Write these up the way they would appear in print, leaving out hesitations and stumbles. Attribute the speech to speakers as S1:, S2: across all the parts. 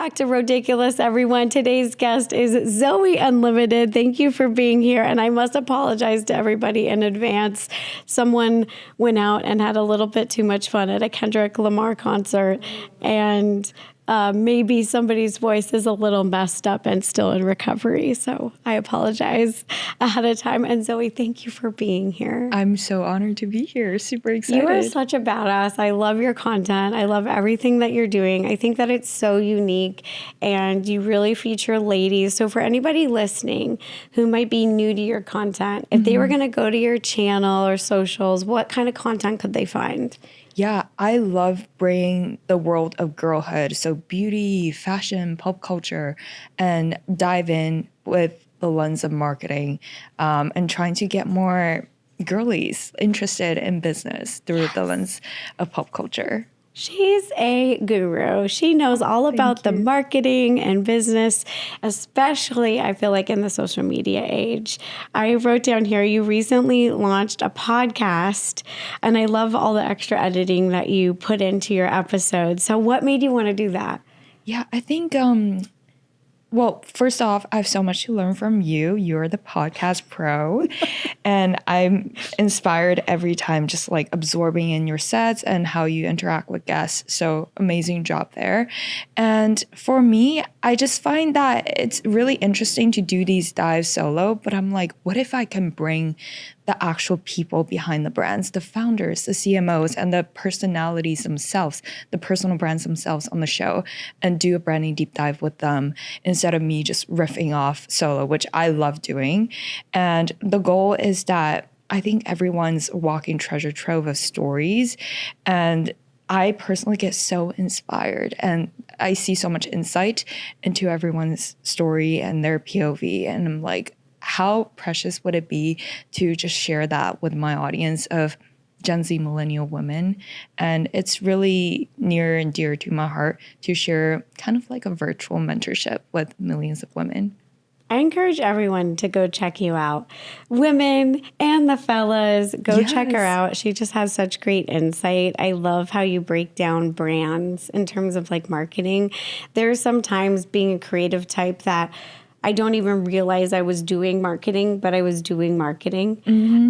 S1: back to Rodiculous, everyone. Today's guest is ZoeUnlimited. Thank you for being here. And I must apologize to everybody in advance. Someone went out and had a little bit too much fun at a Kendrick Lamar concert. And maybe somebody's voice is a little messed up and still in recovery. So I apologize ahead of time. And Zoe, thank you for being here.
S2: I'm so honored to be here. Super excited.
S1: You are such a badass. I love your content. I love everything that you're doing. I think that it's so unique and you really feature ladies. So for anybody listening who might be new to your content, if they were going to go to your channel or socials, what kind of content could they find?
S2: Yeah, I love bringing the world of girlhood, so beauty, fashion, pop culture, and dive in with the lens of marketing and trying to get more girlies interested in business through the lens of pop culture.
S1: She's a guru. She knows all about the marketing and business, especially I feel like in the social media age. I wrote down here, you recently launched a podcast, and I love all the extra editing that you put into your episodes. So what made you want to do that?
S2: Yeah, I think, well, first off, I have so much to learn from you. You're the podcast pro. And I'm inspired every time just like absorbing in your sets and how you interact with guests. So amazing job there. And for me, I just find that it's really interesting to do these dives solo. But I'm like, what if I can bring the actual people behind the brands, the founders, the CMOs, and the personalities themselves, the personal brands themselves on the show, and do a branding deep dive with them instead of me just riffing off solo, which I love doing. And the goal is that I think everyone's a walking treasure trove of stories. And I personally get so inspired and I see so much insight into everyone's story and their POV. And I'm like, how precious would it be to just share that with my audience of Gen Z millennial women? And it's really near and dear to my heart to share kind of like a virtual mentorship with millions of women.
S1: I encourage everyone to go check you out. Women and the fellas, go check her out. She just has such great insight. I love how you break down brands in terms of like marketing. There's sometimes being a creative type that I don't even realize I was doing marketing, but I was doing marketing.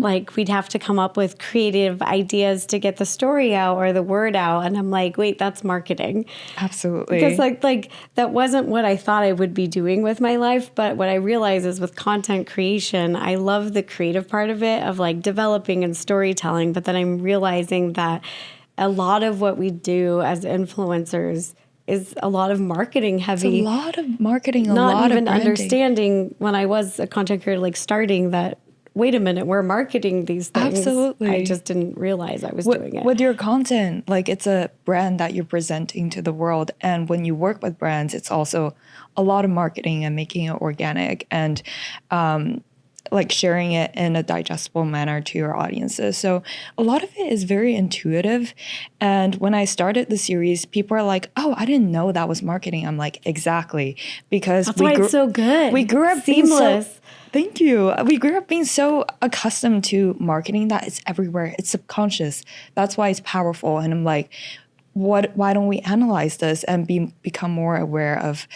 S1: Like we'd have to come up with creative ideas to get the story out or the word out. And I'm like, wait, that's marketing.
S2: Absolutely.
S1: Because like that wasn't what I thought I would be doing with my life. But what I realize is with content creation, I love the creative part of it, of like developing and storytelling. But then I'm realizing that a lot of what we do as influencers is a lot of marketing heavy.
S2: It's a lot of marketing,
S1: not even understanding when I was a content creator, like starting that, wait a minute, we're marketing these things.
S2: Absolutely.
S1: I just didn't realize I was doing it.
S2: With your content, like it's a brand that you're presenting to the world. And when you work with brands, it's also a lot of marketing and making it organic and like sharing it in a digestible manner to your audiences. So a lot of it is very intuitive. And when I started the series, people are like, oh, I didn't know that was marketing. I'm like, exactly. Because
S1: that's why it's so good.
S2: We grew up
S1: seamless.
S2: Thank you. We grew up being so accustomed to marketing that it's everywhere. It's subconscious. That's why it's powerful. And I'm like, why don't we analyze this and become more aware of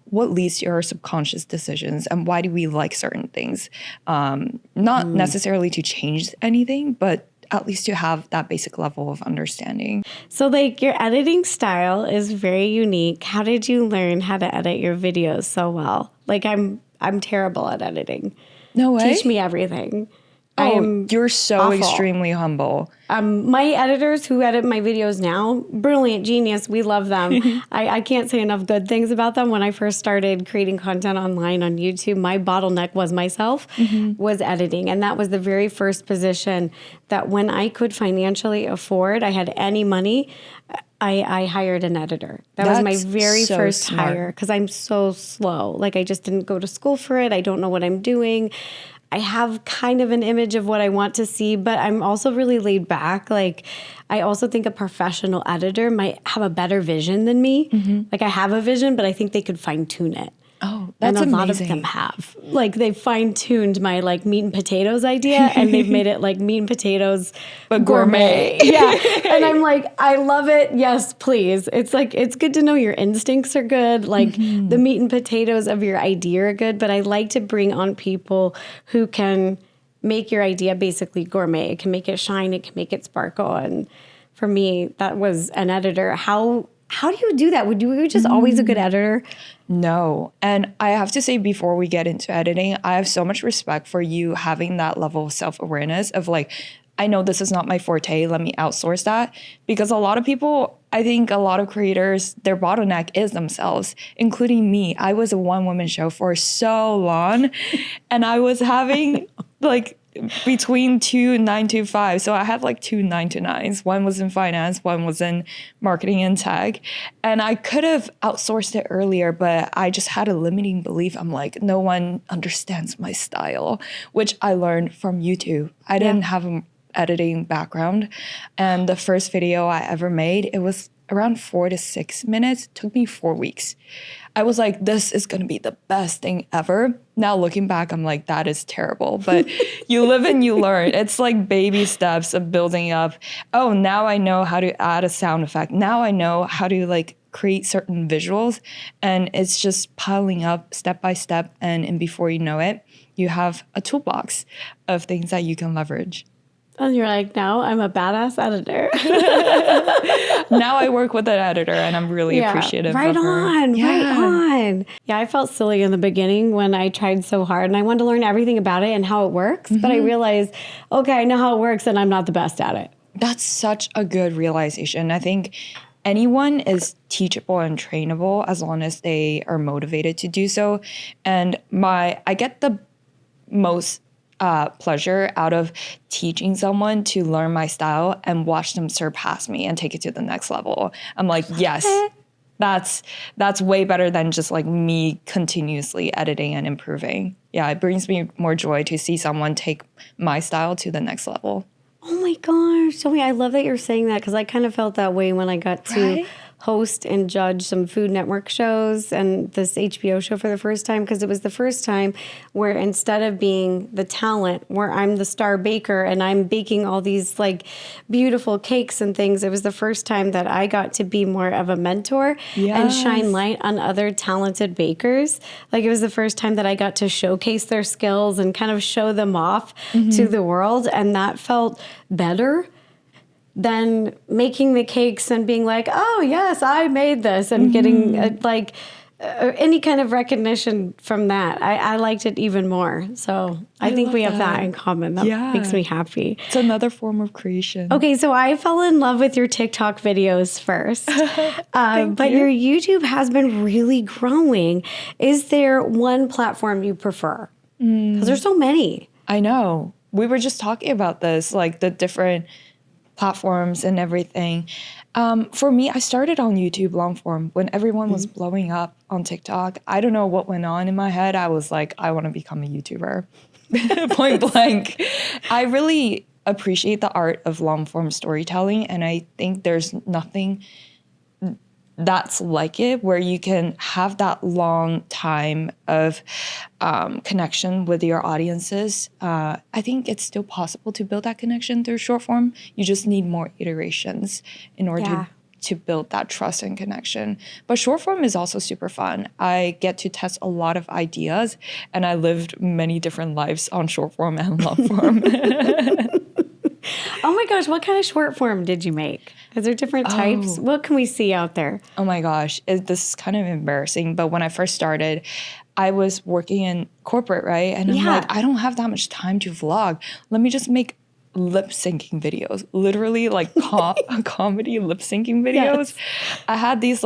S2: what leads to our subconscious decisions and why do we like certain things? Not necessarily to change anything, but at least to have that basic level of understanding.
S1: So like your editing style is very unique. How did you learn how to edit your videos so well? Like I'm terrible at editing.
S2: No way.
S1: Teach me everything.
S2: Oh, you're so
S1: awful.
S2: Extremely humble.
S1: My editors who edit my videos now, brilliant, genius. We love them. I can't say enough good things about them. When I first started creating content online on YouTube, my bottleneck was myself, was editing. And that was the very first position that when I could financially afford, I had any money, I hired an editor. That's was my very first hire because I'm so slow. Like I just didn't go to school for it. I don't know what I'm doing. I have kind of an image of what I want to see, but I'm also really laid back. Like, I also think a professional editor might have a better vision than me. Like, I have a vision, but I think they could fine tune it.
S2: Oh, that's
S1: and a
S2: amazing.
S1: lot of them have. Like they fine-tuned my like meat and potatoes idea and they've made it like meat and potatoes
S2: but gourmet.
S1: Yeah. And I'm like, I love it. Yes, please. It's like, it's good to know your instincts are good. Like the meat and potatoes of your idea are good, but I like to bring on people who can make your idea basically gourmet. It can make it shine. It can make it sparkle. And for me, that was an editor. How do you do that? Were you just always a good editor?
S2: No. And I have to say, before we get into editing, I have so much respect for you having that level of self-awareness of like, I know this is not my forte, let me outsource that. Because a lot of people, I think a lot of creators, their bottleneck is themselves, including me. I was a one-woman show for so long, and I was having like between 2 9-to-5. So I had like 2 9-to-9s. One was in finance, one was in marketing and tech. And I could have outsourced it earlier, but I just had a limiting belief. I'm like, no one understands my style, which I learned from YouTube. I didn't have an editing background. And the first video I ever made, it was around 4 to 6 minutes. It took me 4 weeks. I was like, this is going to be the best thing ever. Now looking back, I'm like, that is terrible. But you live and you learn. It's like baby steps of building up. Oh, now I know how to add a sound effect. Now I know how to like create certain visuals. And it's just piling up step by step. And before you know it, you have a toolbox of things that you can leverage.
S1: And you're like, now I'm a badass editor.
S2: Now I work with an editor and I'm really appreciative of her.
S1: Right on. Yeah, I felt silly in the beginning when I tried so hard and I wanted to learn everything about it and how it works. But I realized, okay, I know how it works and I'm not the best at it.
S2: That's such a good realization. I think anyone is teachable and trainable as long as they are motivated to do so. And I get the most pleasure out of teaching someone to learn my style and watch them surpass me and take it to the next level. I'm like, yes, that's way better than just like me continuously editing and improving. Yeah, it brings me more joy to see someone take my style to the next level.
S1: Oh my gosh. So I love that you're saying that because I kind of felt that way when I got to host and judge some Food Network shows and this HBO show for the first time, because it was the first time where instead of being the talent where I'm the star baker and I'm baking all these like beautiful cakes and things, it was the first time that I got to be more of a mentor and shine light on other talented bakers. Like it was the first time that I got to showcase their skills and kind of show them off to the world, and that felt better than making the cakes and being like, oh, yes, I made this, and getting any kind of recognition from that. I liked it even more. So I think we have that in common. That makes me happy.
S2: It's another form of creation.
S1: Okay, so I fell in love with your TikTok videos first, but your YouTube has been really growing. Is there one platform you prefer? Because there's so many.
S2: I know. We were just talking about this, like the different platforms and everything. For me, I started on YouTube long form when everyone was blowing up on TikTok. I don't know what went on in my head. I was like, I want to become a YouTuber. Point blank. I really appreciate the art of long form storytelling, and I think there's nothing that's like it, where you can have that long time of connection with your audiences. I think it's still possible to build that connection through short form. You just need more iterations in order to build that trust and connection. But short form is also super fun. I get to test a lot of ideas, and I lived many different lives on short form and long form.
S1: Oh my gosh, what kind of short form did you make? Is there different types? What can we see out there?
S2: Oh my gosh, this is kind of embarrassing, but when I first started, I was working in corporate, right? And I'm like, I don't have that much time to vlog. Let me just make lip syncing videos, literally like comedy lip syncing videos. I had these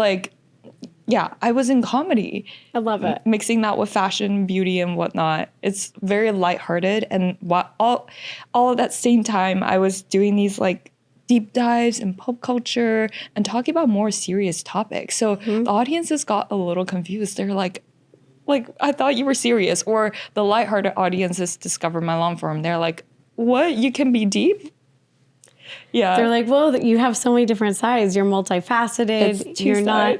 S2: I was in comedy.
S1: I love it.
S2: Mixing that with fashion, beauty, and whatnot. It's very lighthearted. And all at that same time, I was doing these deep dives in pop culture and talking about more serious topics. So the audiences got a little confused. They're like, I thought you were serious. Or the lighthearted audiences discover my long form. They're like, what? You can be deep? Yeah.
S1: They're like, well, you have so many different sides. You're multifaceted. You're not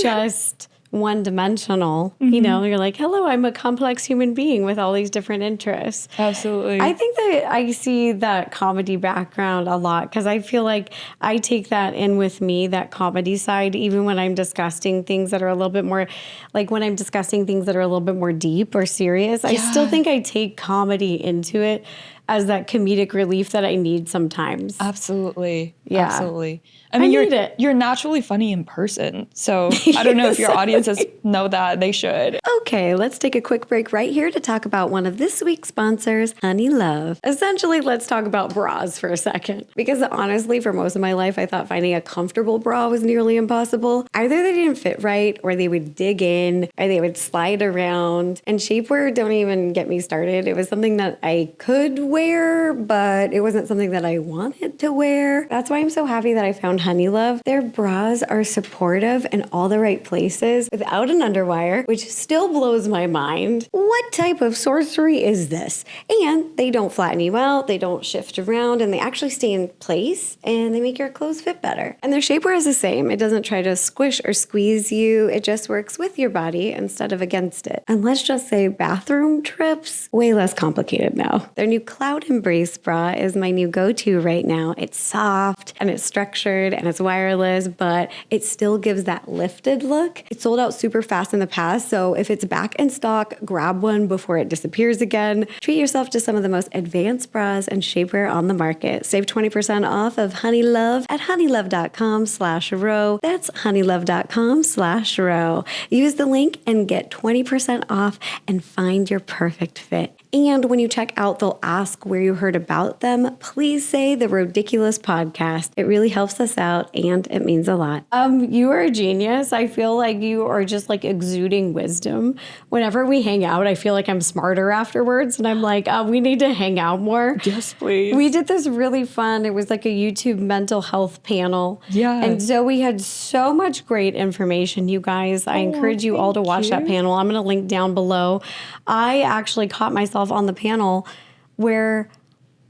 S1: just one-dimensional. You know, you're like, hello, I'm a complex human being with all these different interests.
S2: Absolutely.
S1: I think that I see that comedy background a lot because I feel like I take that in with me, that comedy side, even when I'm discussing things that are a little bit more, like when I'm discussing things that are a little bit more deep or serious, I still think I take comedy into it as that comedic relief that I need sometimes.
S2: Absolutely.
S1: Yeah.
S2: Absolutely. I mean, you're naturally funny in person. So I don't know if your audiences know that. They should.
S1: Okay, let's take a quick break right here to talk about one of this week's sponsors, Honey Love. Essentially, let's talk about bras for a second. Because honestly, for most of my life, I thought finding a comfortable bra was nearly impossible. Either they didn't fit right, or they would dig in, or they would slide around. And shapewear, don't even get me started. It was something that I could wear, but it wasn't something that I wanted to wear. That's why I'm so happy that I found Honey Love. Their bras are supportive in all the right places without an underwire, which still blows my mind. What type of sorcery is this? And they don't flatten you out, they don't shift around, and they actually stay in place, and they make your clothes fit better. And their shapewear is the same. It doesn't try to squish or squeeze you. It just works with your body instead of against it. And let's just say bathroom trips, way less complicated now. Their new Cloud Embrace bra is my new go-to right now. It's soft, and it's structured, and it's wireless, but it still gives that lifted look. It sold out super fast in the past, so if it's back in stock, grab one before it disappears again. Treat yourself to some of the most advanced bras and shapewear on the market. Save 20% off of Honey Love at honeylove.com/row. That's honeylove.com/row. Use the link and get 20% off and find your perfect fit. And when you check out, they'll ask where you heard about them. Please say the Rodiculous podcast. It really helps us out and it means a lot. You are a genius. I feel like you are just like exuding wisdom. Whenever we hang out, I feel like I'm smarter afterwards. And I'm like, we need to hang out more.
S2: Yes, please.
S1: We did this really fun. It was like a YouTube mental health panel.
S2: Yeah.
S1: And Zoe had so much great information, you guys. I encourage you all to watch that panel. I'm going to link down below. I actually caught myself on the panel where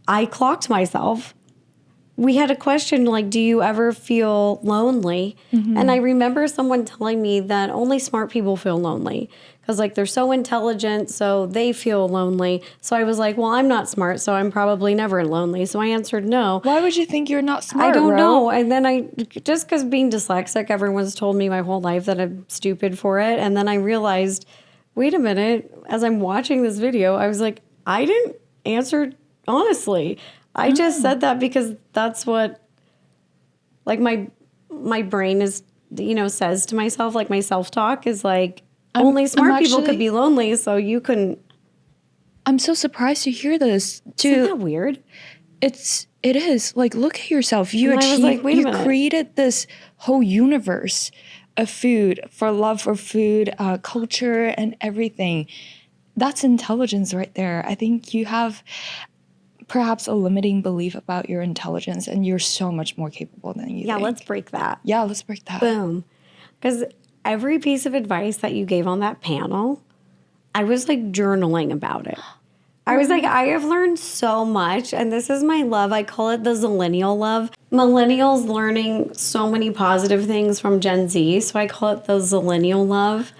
S1: I clocked myself. We had a question like, do you ever feel lonely? And I remember someone telling me that only smart people feel lonely because like they're so intelligent, so they feel lonely. So I was like, well, I'm not smart, so I'm probably never lonely. So I answered no.
S2: Why would you think you're not smart?
S1: I don't know. And then just because being dyslexic, everyone's told me my whole life that I'm stupid for it. And then I realized, wait a minute, as I'm watching this video, I was like, I didn't answer honestly. I just said that because that's what, like, my brain is, says to myself, like, my self-talk is like, only smart people could be lonely, so you couldn't.
S2: I'm so surprised to hear this, too.
S1: Isn't that weird?
S2: It is. Like, look at yourself. You created this whole universe of food, for love for food, culture, and everything. That's intelligence right there. I think you have perhaps a limiting belief about your intelligence, and you're so much more capable than you think.
S1: Yeah, let's break that.
S2: Yeah, let's break that.
S1: Boom. Because every piece of advice that you gave on that panel, I was like journaling about it. I was like, I have learned so much, and this is my love. I call it the Zillennial love. Millennials learning so many positive things from Gen Z, so I call it the Zillennial love.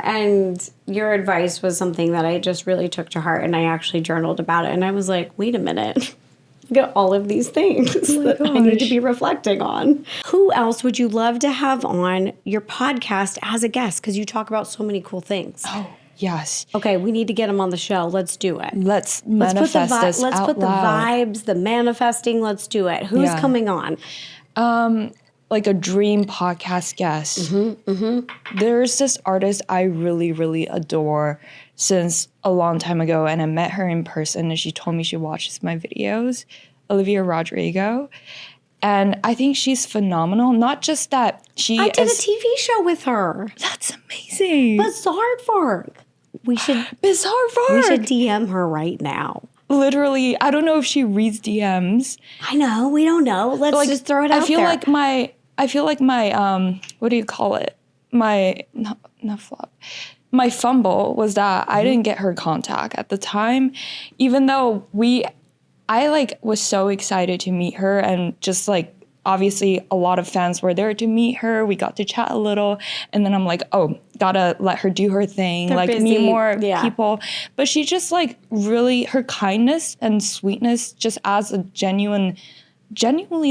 S1: And your advice was something that I just really took to heart, and I actually journaled about it, and I was like, wait a minute. Look at all of these things that I need to be reflecting on. Who else would you love to have on your podcast as a guest? Because you talk about so many cool things.
S2: Oh, yes.
S1: Okay, we need to get him on the show. Let's do it.
S2: Let's manifest this
S1: Let's
S2: out
S1: put the
S2: loud.
S1: vibes, the manifesting. Let's do it. Who's coming on?
S2: Like a dream podcast guest. There's this artist I really, really adore since a long time ago, and I met her in person, and she told me she watches my videos, Olivia Rodrigo. And I think she's phenomenal. Not just that
S1: I did a TV show with her.
S2: That's amazing.
S1: Bizarre Vark. We should DM her right now.
S2: Literally, I don't know if she reads DMs.
S1: I know, we don't know. Let's just throw it out there.
S2: I feel like my what do you call it? My not flop. My fumble was that I didn't get her contact at the time, even though I was so excited to meet her and just like obviously a lot of fans were there to meet her. We got to chat a little. And then I'm like, oh, gotta let her do her thing.
S1: They're
S2: like
S1: busy.
S2: meet more
S1: Yeah.
S2: people. But she just like really, her kindness and sweetness just as a genuinely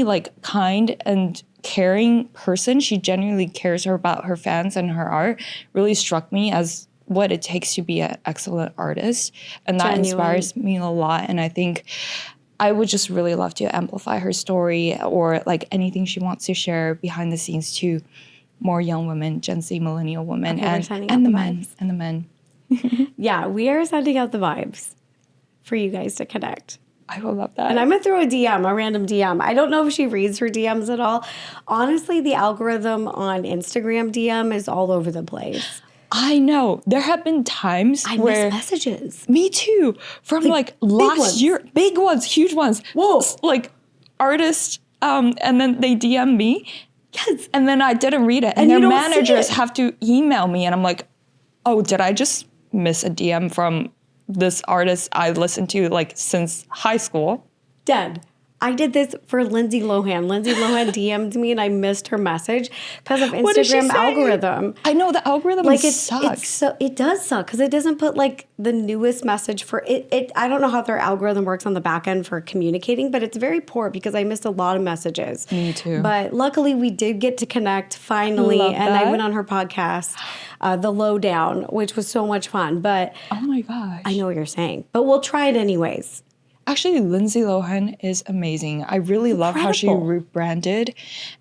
S2: like kind and caring person. She genuinely cares about her fans and her art. Really struck me as what it takes to be an excellent artist. And that inspires me a lot. And I think I would just really love to amplify her story or like anything she wants to share behind the scenes to more young women, Gen Z millennial women, and the men.
S1: Yeah, we are sending out the vibes for you guys to connect.
S2: I will love that.
S1: And I'm going to throw a random DM. I don't know if she reads her DMs at all. Honestly, the algorithm on Instagram DM is all over the place.
S2: I know. There have been times where...
S1: miss messages.
S2: Me too. From like last year. Big ones, huge ones.
S1: Whoa.
S2: Like artists, and then they DM me.
S1: Yes.
S2: And then I didn't read it. And their managers have to email me. And I'm like, oh, did I just miss a DM from this artist I listened to like since high school?
S1: Dead. I did this for Lindsay Lohan. Lindsay Lohan DM'd me and I missed her message because of Instagram algorithm.
S2: I know the algorithm sucks.
S1: It does suck because it doesn't put like the newest message for it. I don't know how their algorithm works on the back end for communicating, but it's very poor because I missed a lot of messages.
S2: Me too.
S1: But luckily we did get to connect finally. And I went on her podcast, The Lowdown, which was so much fun. But
S2: oh my gosh.
S1: I know what you're saying, but we'll try it anyways.
S2: Actually, Lindsay Lohan is amazing. I really love how she rebranded.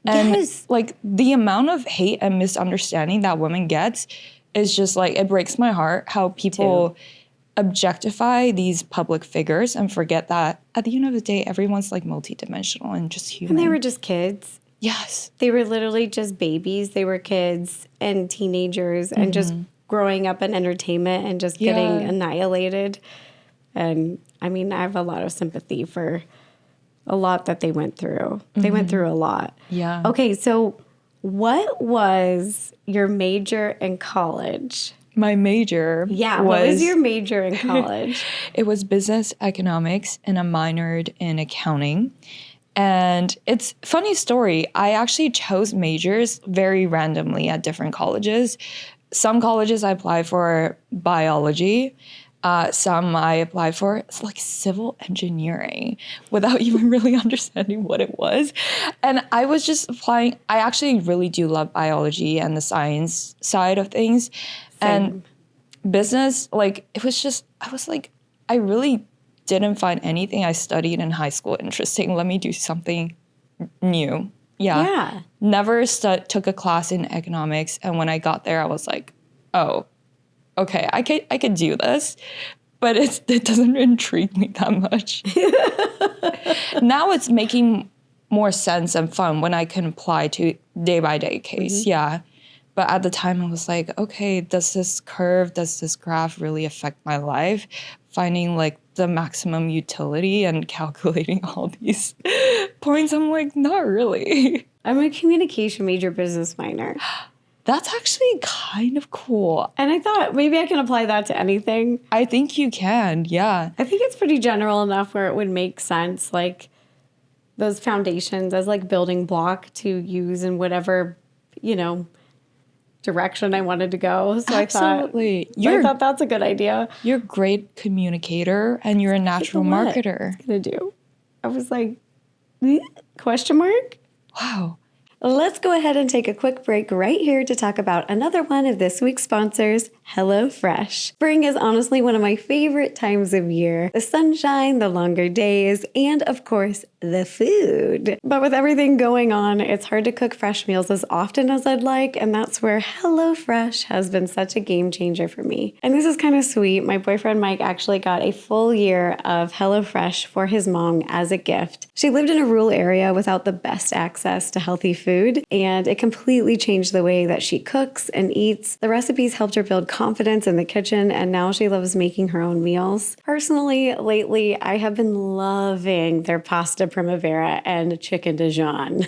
S2: And like the amount of hate and misunderstanding that woman gets is just like, it breaks my heart how people objectify these public figures and forget that at the end of the day, everyone's like multidimensional and just human.
S1: And they were just kids.
S2: Yes.
S1: They were literally just babies. They were kids and teenagers and just growing up in entertainment and just getting annihilated. And I mean, I have a lot of sympathy for a lot that they went through. They went through a lot.
S2: Yeah.
S1: Okay, so what was your major in college?
S2: My major
S1: what was your major in college?
S2: It was business economics and I minored in accounting. And it's a funny story. I actually chose majors very randomly at different colleges. Some colleges I applied for biology. Some I applied for like civil engineering without even really understanding what it was. And I was just applying. I actually really do love biology and the science side of things. And business, like it was just, I was like, I really didn't find anything I studied in high school interesting. Let me do something new. Yeah. Never took a class in economics. And when I got there, I was like, oh, okay, I could do this, but it doesn't intrigue me that much. Now it's making more sense and fun when I can apply to day-by-day case, But at the time, I was like, okay, does this graph really affect my life? Finding like the maximum utility and calculating all these points, I'm like, not really.
S1: I'm a communication major, business minor.
S2: That's actually kind of cool.
S1: And I thought maybe I can apply that to anything.
S2: I think you can, yeah.
S1: I think it's pretty general enough where it would make sense, like those foundations as like building block to use in whatever, direction I wanted to go. So
S2: absolutely.
S1: I thought that's a good idea.
S2: You're a great communicator and you're a natural marketer.
S1: What was I gonna do? I was like, question mark?
S2: Wow.
S1: Let's go ahead and take a quick break right here to talk about another one of this week's sponsors, HelloFresh. Spring is honestly one of my favorite times of year. The sunshine, the longer days, and of course, the food. But with everything going on, it's hard to cook fresh meals as often as I'd like, and that's where HelloFresh has been such a game changer for me. And this is kind of sweet. My boyfriend Mike actually got a full year of HelloFresh for his mom as a gift. She lived in a rural area without the best access to healthy food, and it completely changed the way that she cooks and eats. The recipes helped her build confidence in the kitchen, and now she loves making her own meals. Personally, lately, I have been loving their pasta primavera and chicken Dijon.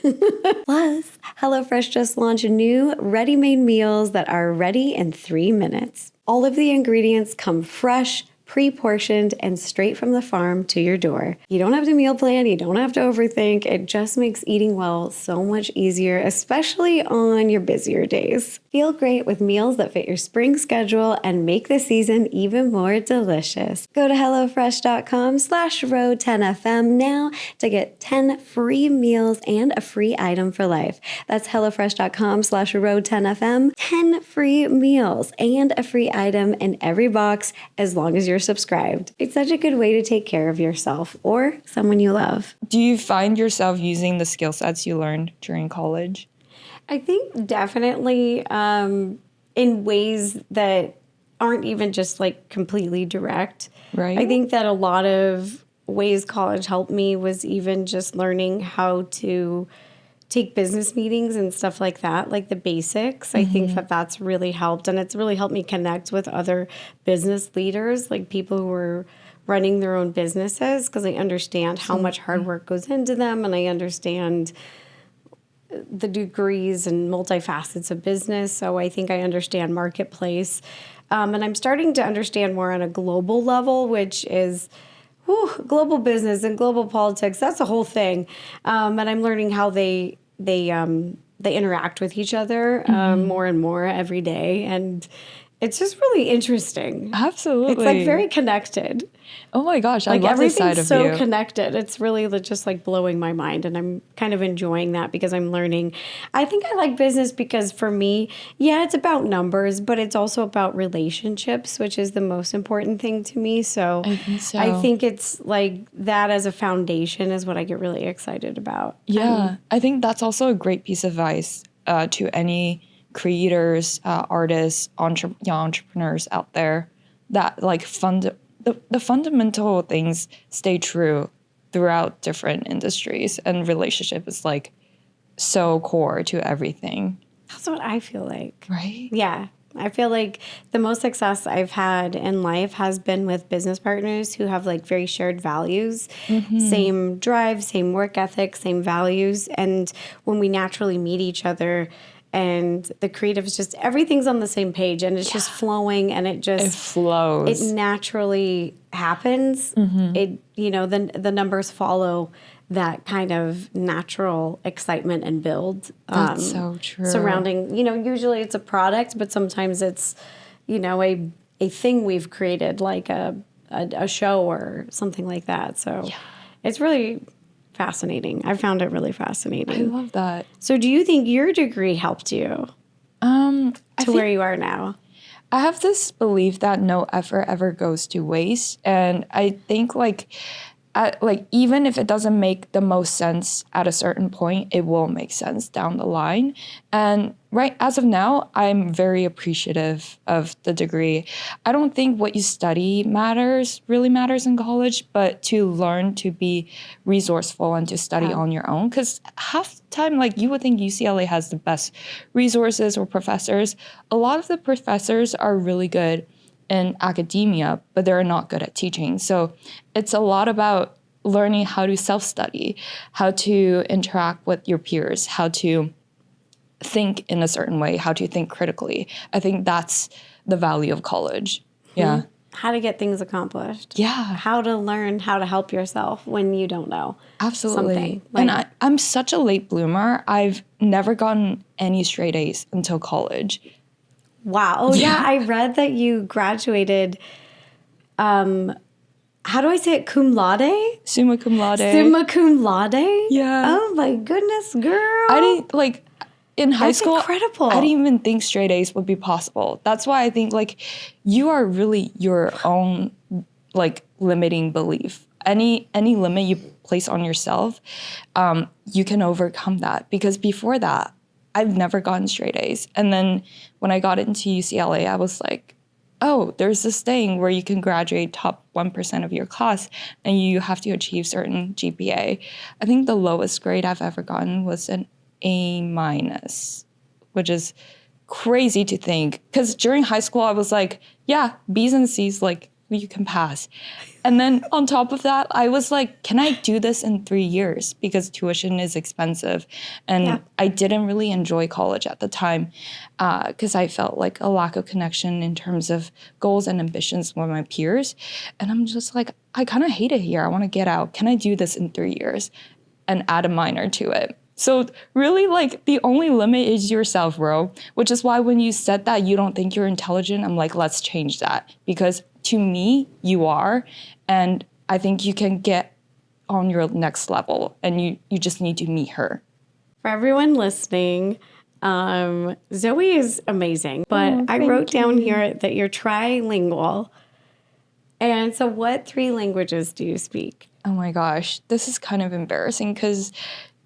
S1: Plus, HelloFresh just launched new ready-made meals that are ready in 3 minutes. All of the ingredients come fresh, pre-portioned and straight from the farm to your door. You don't have to meal plan, you don't have to overthink. It just makes eating well so much easier, especially on your busier days. Feel great with meals that fit your spring schedule and make the season even more delicious. Go to hellofresh.com/row10fm now to get 10 free meals and a free item for life. That's hellofresh.com/row10fm. 10 free meals and a free item in every box as long as you're subscribed. It's such a good way to take care of yourself or someone you love.
S2: Do you find yourself using the skill sets you learned during college?
S1: I think definitely in ways that aren't even just like completely direct.
S2: Right.
S1: I think that a lot of ways college helped me was even just learning how to take business meetings and stuff like that, like the basics. I think that that's really helped. And it's really helped me connect with other business leaders, like people who are running their own businesses, because I understand how much hard work goes into them. And I understand the degrees and multifacets of business. So I think I understand marketplace. And I'm starting to understand more on a global level, which is global business and global politics. That's a whole thing. And I'm learning how they interact with each other more and more every day. And it's just really interesting.
S2: Absolutely.
S1: It's like very connected.
S2: Oh my gosh, I
S1: Like
S2: love this side
S1: everything's
S2: of
S1: so
S2: you.
S1: connected. It's really just like blowing my mind, and I'm kind of enjoying that because I'm learning. I think I like business because for me, yeah, it's about numbers, but it's also about relationships, which is the most important thing to me. So I think it's like that as a foundation is what I get really excited about.
S2: Yeah, I think that's also a great piece of advice to any creators, artists, young entrepreneurs out there, that like the fundamental things stay true throughout different industries, and relationship is like so core to everything.
S1: That's what I feel like.
S2: Right?
S1: Yeah. I feel like the most success I've had in life has been with business partners who have like very shared values, same drive, same work ethic, same values. And when we naturally meet each other, and the creatives, just everything's on the same page, and it's just flowing, and it
S2: flows.
S1: It naturally happens. It, the numbers follow that kind of natural excitement and build.
S2: That's so true.
S1: Surrounding, usually it's a product, but sometimes it's, a thing we've created, like a show or something like that. So it's really fascinating. I found it really fascinating.
S2: I love that.
S1: So do you think your degree helped you to where you are now?
S2: I have this belief that no effort ever goes to waste. And I think even if it doesn't make the most sense at a certain point, it will make sense down the line. And right as of now, I'm very appreciative of the degree. I don't think what you study really matters in college, but to learn to be resourceful and to study on your own. Because half the time, like, you would think UCLA has the best resources or professors. A lot of the professors are really good in academia, but they're not good at teaching. So it's a lot about learning how to self-study, how to interact with your peers, how to think in a certain way, how to think critically. I think that's the value of college. Yeah.
S1: How to get things accomplished.
S2: Yeah.
S1: How to learn how to help yourself when you don't know.
S2: Absolutely.
S1: Something.
S2: And I'm such a late bloomer. I've never gotten any straight A's until college.
S1: Wow. Oh, yeah. I read that you graduated, how do I say it? Cum laude?
S2: Summa cum laude.
S1: Summa cum laude?
S2: Yeah.
S1: Oh, my goodness, girl.
S2: I didn't, in high school,
S1: incredible.
S2: I didn't even think straight A's would be possible. That's why I think, you are really your own, limiting belief. Any limit you place on yourself, you can overcome that. Because before that, I've never gotten straight A's. And then when I got into UCLA, I was like, oh, there's this thing where you can graduate top 1% of your class and you have to achieve certain GPA. I think the lowest grade I've ever gotten was an A-, which is crazy to think. Because during high school, I was like, yeah, B's and C's, you can pass. And then on top of that, I was like, can I do this in 3 years? Because tuition is expensive. And I didn't really enjoy college at the time because I felt like a lack of connection in terms of goals and ambitions with my peers. And I'm just like, I kind of hate it here. I want to get out. Can I do this in 3 years and add a minor to it? So really, like, the only limit is yourself, bro, which is why when you said that you don't think you're intelligent, I'm like, let's change that. Because to me, you are. And I think you can get on your next level and you just need to meet her.
S1: For everyone listening, Zoe is amazing. But I wrote down here that you're trilingual. And so what 3 languages do you speak?
S2: Oh my gosh, this is kind of embarrassing because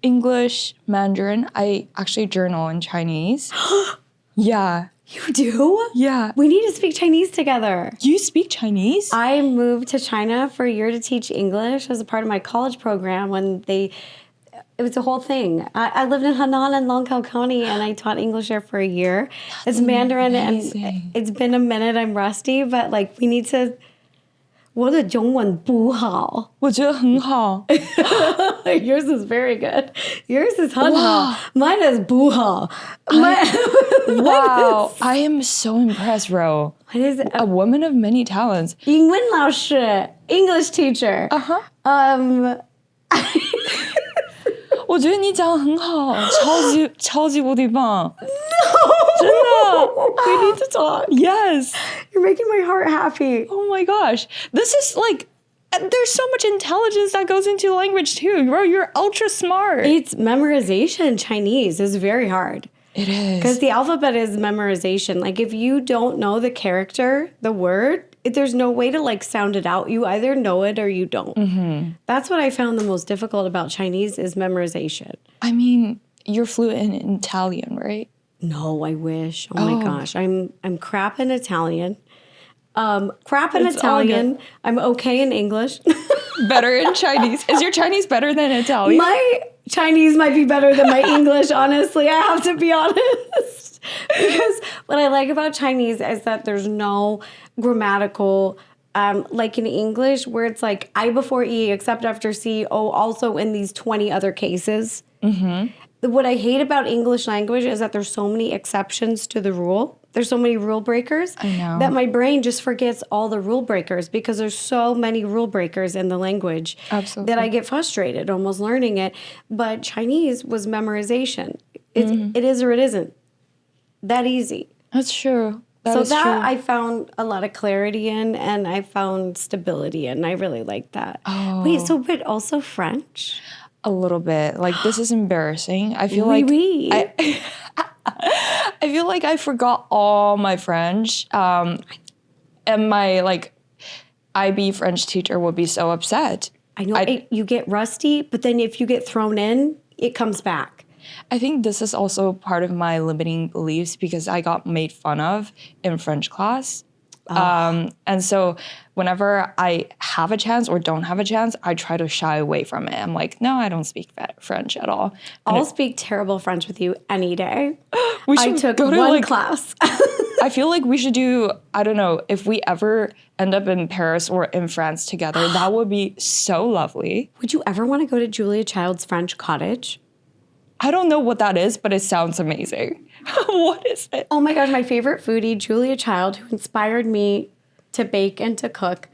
S2: English, Mandarin, I actually journal in Chinese. Yeah.
S1: You do?
S2: Yeah.
S1: We need to speak Chinese together.
S2: You speak Chinese?
S1: I moved to China for a year to teach English as a part of my college program when it was a whole thing. I lived in Henan and Longkou County and I taught English there for a year. It's Mandarin
S2: amazing.
S1: And it's been a minute. I'm rusty, but like we need to. 我的中文不好。
S2: 我觉得很好。
S1: Yours is very good. Yours is 很好。Mine is 不好。
S2: Wow, I am so impressed, bro.
S1: What is it?
S2: A woman of many talents.
S1: 英文老师 English teacher.
S2: 我觉得你讲得很好，超级无敌棒。
S1: 真的 We need to talk.
S2: Yes.
S1: You're making my heart happy.
S2: Oh my gosh. This is like, there's so much intelligence that goes into language too. Bro, you're ultra smart.
S1: It's memorization. Chinese is very hard.
S2: It is.
S1: Because the alphabet is memorization. Like if you don't know the character, the word, there's no way to like sound it out. You either know it or you don't. Mm-hmm. That's what I found the most difficult about Chinese is memorization.
S2: I mean, you're fluent in Italian, right?
S1: No, I wish. Oh my gosh. I'm crap in Italian. Crap in Italian. I'm okay in English.
S2: Better in Chinese. Is your Chinese better than Italian?
S1: My Chinese might be better than my English, honestly. I have to be honest. Because what I like about Chinese is that there's no grammatical, like in English, where it's like I before E, except after C, O, also in these 20 other cases. Mm-hmm. What I hate about English language is that there's so many exceptions to the rule. There's so many rule breakers that my brain just forgets all the rule breakers because there's so many rule breakers in the language that I get frustrated almost learning it. But Chinese was memorization. It is or it isn't. That easy.
S2: That's true. That
S1: I found a lot of clarity in and I found stability in. I really like that.
S2: Oh.
S1: Wait, but also French?
S2: A little bit. Like, this is embarrassing. I feel I feel like I forgot all my French. And my, like, IB French teacher would be so upset.
S1: I know. You get rusty, but then if you get thrown in, it comes back.
S2: I think this is also part of my limiting beliefs because I got made fun of in French class. And so whenever I have a chance or don't have a chance, I try to shy away from it. I'm like, no, I don't speak French at all.
S1: I'll speak terrible French with you any day.
S2: I
S1: took one class.
S2: I feel like we should do, I don't know, if we ever end up in Paris or in France together, that would be so lovely.
S1: Would you ever want to go to Julia Child's French cottage?
S2: I don't know what that is, but it sounds amazing. What is it?
S1: Oh my gosh, my favorite foodie, Julia Child, who inspired me to bake and to cook.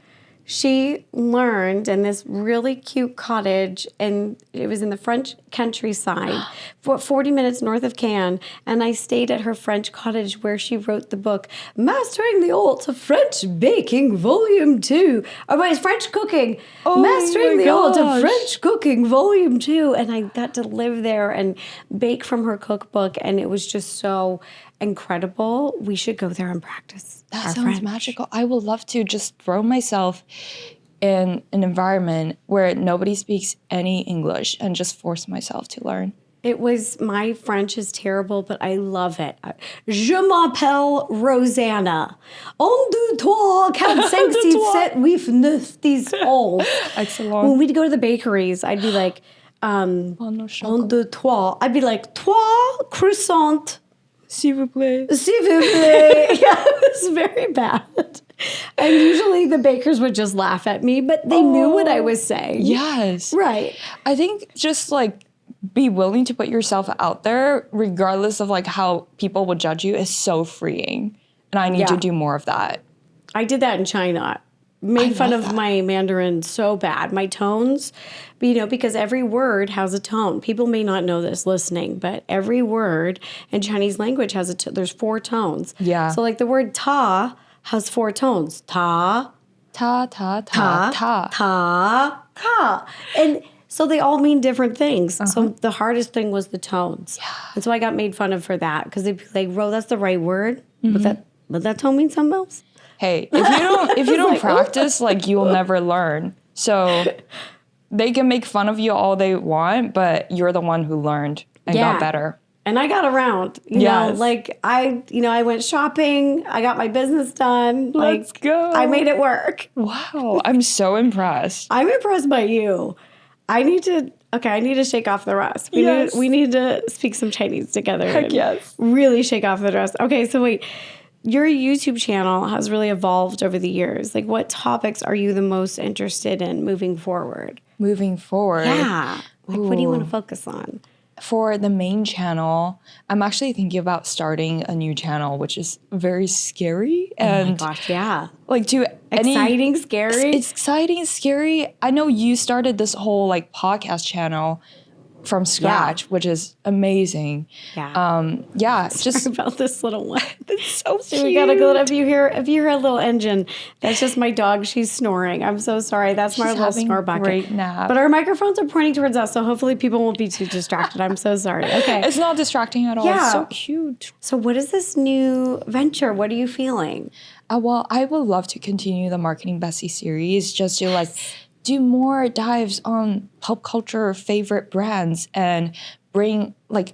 S1: She learned in this really cute cottage, and it was in the French countryside, 40 minutes north of Cannes. And I stayed at her French cottage where she wrote the book, Mastering the Art of French Baking, Volume 2. Oh, wait, it's French Cooking. Mastering the Art of French Cooking, Volume 2. And I got to live there and bake from her cookbook, and it was just so incredible. We should go there and practice.
S2: That sounds magical. I would love to just throw myself in an environment where nobody speaks any English and just force myself to learn.
S1: My French is terrible, but I love it. Je m'appelle Rosanna. 1, 2, 3, 4, 5, 6, 7, 8, 9, 10, 11.
S2: Excellent.
S1: When we'd go to the bakeries, I'd be like, 1, 2, 3. I'd be like, 3 croissants.
S2: S'il vous plaît.
S1: S'il vous plaît. Yeah, it was very bad. And usually the bakers would just laugh at me, but they knew what I was saying.
S2: Yes.
S1: Right.
S2: I think just like be willing to put yourself out there regardless of like how people will judge you is so freeing. And I need to do more of that.
S1: I did that in China. Made fun of my Mandarin so bad, my tones, because every word has a tone. People may not know this listening, but every word in Chinese language has there's 4 tones.
S2: Yeah.
S1: So like the word ta has 4 tones. Ta,
S2: ta, ta, ta, ta,
S1: ta, ta. And so they all mean different things. So the hardest thing was the tones. Yeah. And so I got made fun of for that because they'd be like, Ro, that's the right word. But that tone means something else.
S2: Hey, if you don't practice, like you'll never learn. So they can make fun of you all they want, but you're the one who learned and got better.
S1: And I got around, you know, like I went shopping, I got my business done.
S2: Let's go.
S1: I made it work.
S2: Wow. I'm so impressed.
S1: I'm impressed by you. I need to shake off the rust. We need to speak some Chinese together.
S2: Heck yes.
S1: Really shake off the rust. Okay, so wait. Your YouTube channel has really evolved over the years. Like, what topics are you the most interested in moving forward?
S2: Moving forward?
S1: Yeah. Like, what do you want to focus on?
S2: For the main channel, I'm actually thinking about starting a new channel, which is very scary. And
S1: oh my gosh, yeah.
S2: Like
S1: exciting, scary.
S2: It's exciting, scary. I know you started this whole like podcast channel from scratch, which is amazing.
S1: Yeah.
S2: It's just
S1: about this little one.
S2: It's so cute.
S1: We gotta go. If you hear a little engine, that's just my dog. She's snoring. I'm so sorry. That's my little snore bucket.
S2: Great nap.
S1: But our microphones are pointing towards us, so hopefully people won't be too distracted. I'm so sorry. Okay.
S2: It's not distracting at all.
S1: Yeah.
S2: It's so cute.
S1: So what is this new venture? What are you feeling?
S2: Well, I would love to continue the Marketing Bestie series just to like do more dives on pop culture favorite brands and bring like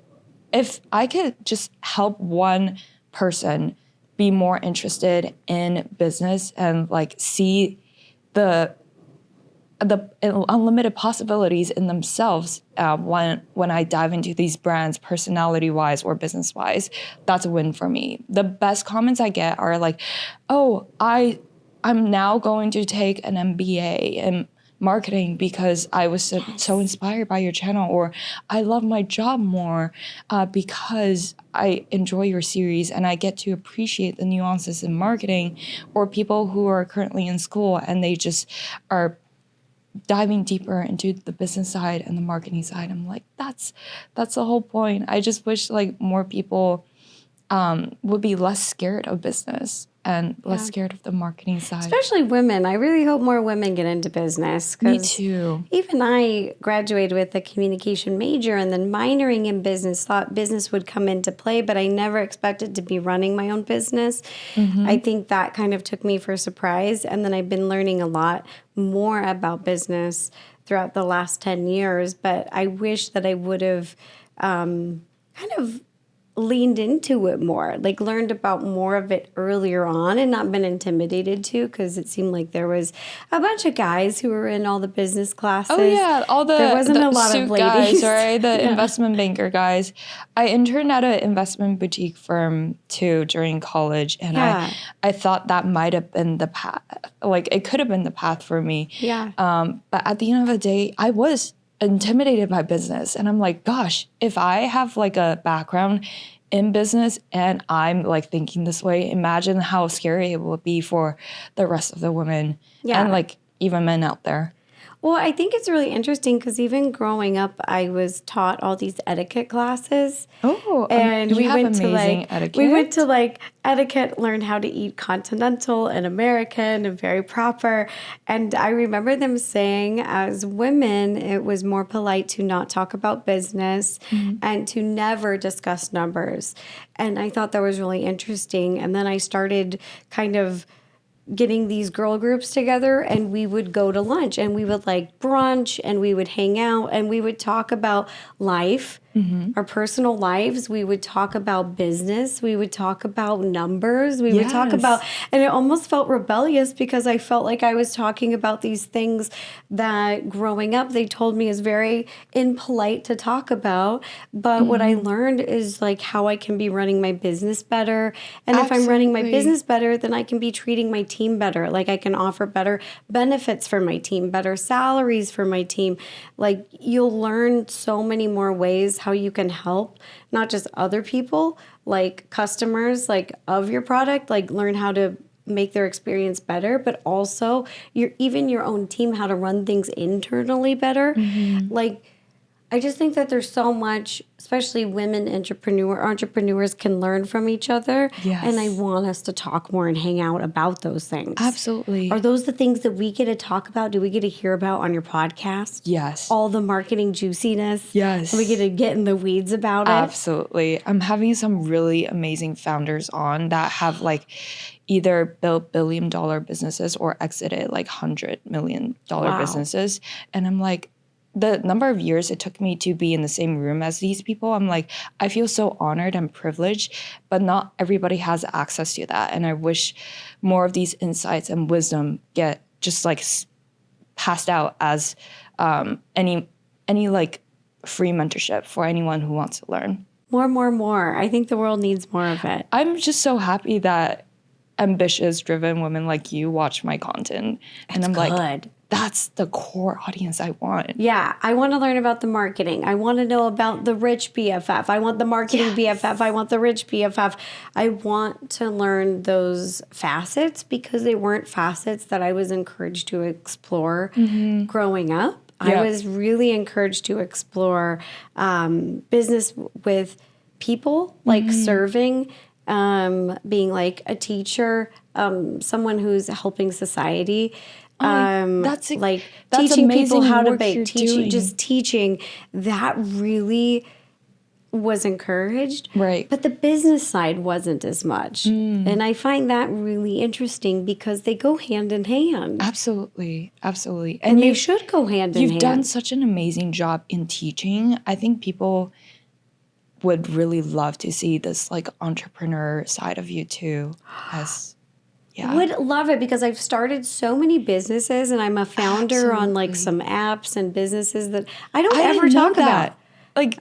S2: if I could just help one person be more interested in business and like see the unlimited possibilities in themselves when I dive into these brands personality-wise or business-wise, that's a win for me. The best comments I get are like, oh, I'm now going to take an MBA in marketing because I was so inspired by your channel, or I love my job more because I enjoy your series and I get to appreciate the nuances in marketing, or people who are currently in school and they just are diving deeper into the business side and the marketing side. I'm like, that's the whole point. I just wish like more people would be less scared of business and less scared of the marketing side.
S1: Especially women. I really hope more women get into business.
S2: Me too.
S1: Even I graduated with a communication major and then minoring in business, thought business would come into play, but I never expected to be running my own business. I think that kind of took me for a surprise. And then I've been learning a lot more about business throughout the last 10 years. But I wish that I would have kind of leaned into it more, like learned about more of it earlier on and not been intimidated to, because it seemed like there was a bunch of guys who were in all the business classes.
S2: Oh yeah, there wasn't
S1: a lot of
S2: guys,
S1: ladies.
S2: right? The investment banker guys. I interned at an investment boutique firm too during college, and I thought that might have been the path. Like it could have been the path for me.
S1: Yeah.
S2: But at the end of the day, I was intimidated by business, and I'm like, gosh, if I have like a background in business and I'm like thinking this way, imagine how scary it would be for the rest of the women and like even men out there.
S1: Well, I think it's really interesting because even growing up, I was taught all these etiquette classes.
S2: Oh,
S1: and
S2: we went to etiquette.
S1: We went to like etiquette, learn how to eat continental and American and very proper. And I remember them saying, as women, it was more polite to not talk about business and to never discuss numbers. And I thought that was really interesting. And then I started kind of getting these girl groups together, and we would go to lunch and we would like brunch and we would hang out and we would talk about life our personal lives. We would talk about business. We would talk about numbers. We would talk about, and it almost felt rebellious because I felt like I was talking about these things that growing up they told me is very impolite to talk about. But what I learned is like how I can be running my business better. And if I'm running my business better, then I can be treating my team better. Like I can offer better benefits for my team, better salaries for my team. Like you'll learn so many more ways how you can help not just other people, like customers, like of your product, like learn how to make their experience better, but also even your own team, how to run things internally better. Like I just think that there's so much, especially women entrepreneurs can learn from each other.
S2: Yes.
S1: And I want us to talk more and hang out about those things.
S2: Absolutely.
S1: Are those the things that we get to talk about? Do we get to hear about on your podcast?
S2: Yes.
S1: All the marketing juiciness?
S2: Yes.
S1: We get to get in the weeds about it?
S2: Absolutely. I'm having some really amazing founders on that have like either built billion-dollar businesses or exited like $100 million businesses. And I'm like, the number of years it took me to be in the same room as these people, I'm like, I feel so honored and privileged, but not everybody has access to that. And I wish more of these insights and wisdom get just like passed out as any like free mentorship for anyone who wants to learn.
S1: More. I think the world needs more of it.
S2: I'm just so happy that ambitious, driven women like you watch my content. And I'm like, that's the core audience I want.
S1: Yeah, I want to learn about the marketing. I want to know about the rich BFF. I want the marketing BFF. I want the rich BFF. I want to learn those facets because they weren't facets that I was encouraged to explore growing up. I was really encouraged to explore business with people, like serving, being like a teacher, someone who's helping society. That's teaching people how to bake, teaching that really was encouraged.
S2: Right.
S1: But the business side wasn't as much. And I find that really interesting because they go hand in hand.
S2: Absolutely.
S1: And they should go hand in hand.
S2: You've done such an amazing job in teaching. I think people would really love to see this like entrepreneur side of you too.
S1: Would love it because I've started so many businesses and I'm a founder on like some apps and businesses that I don't ever talk about. Like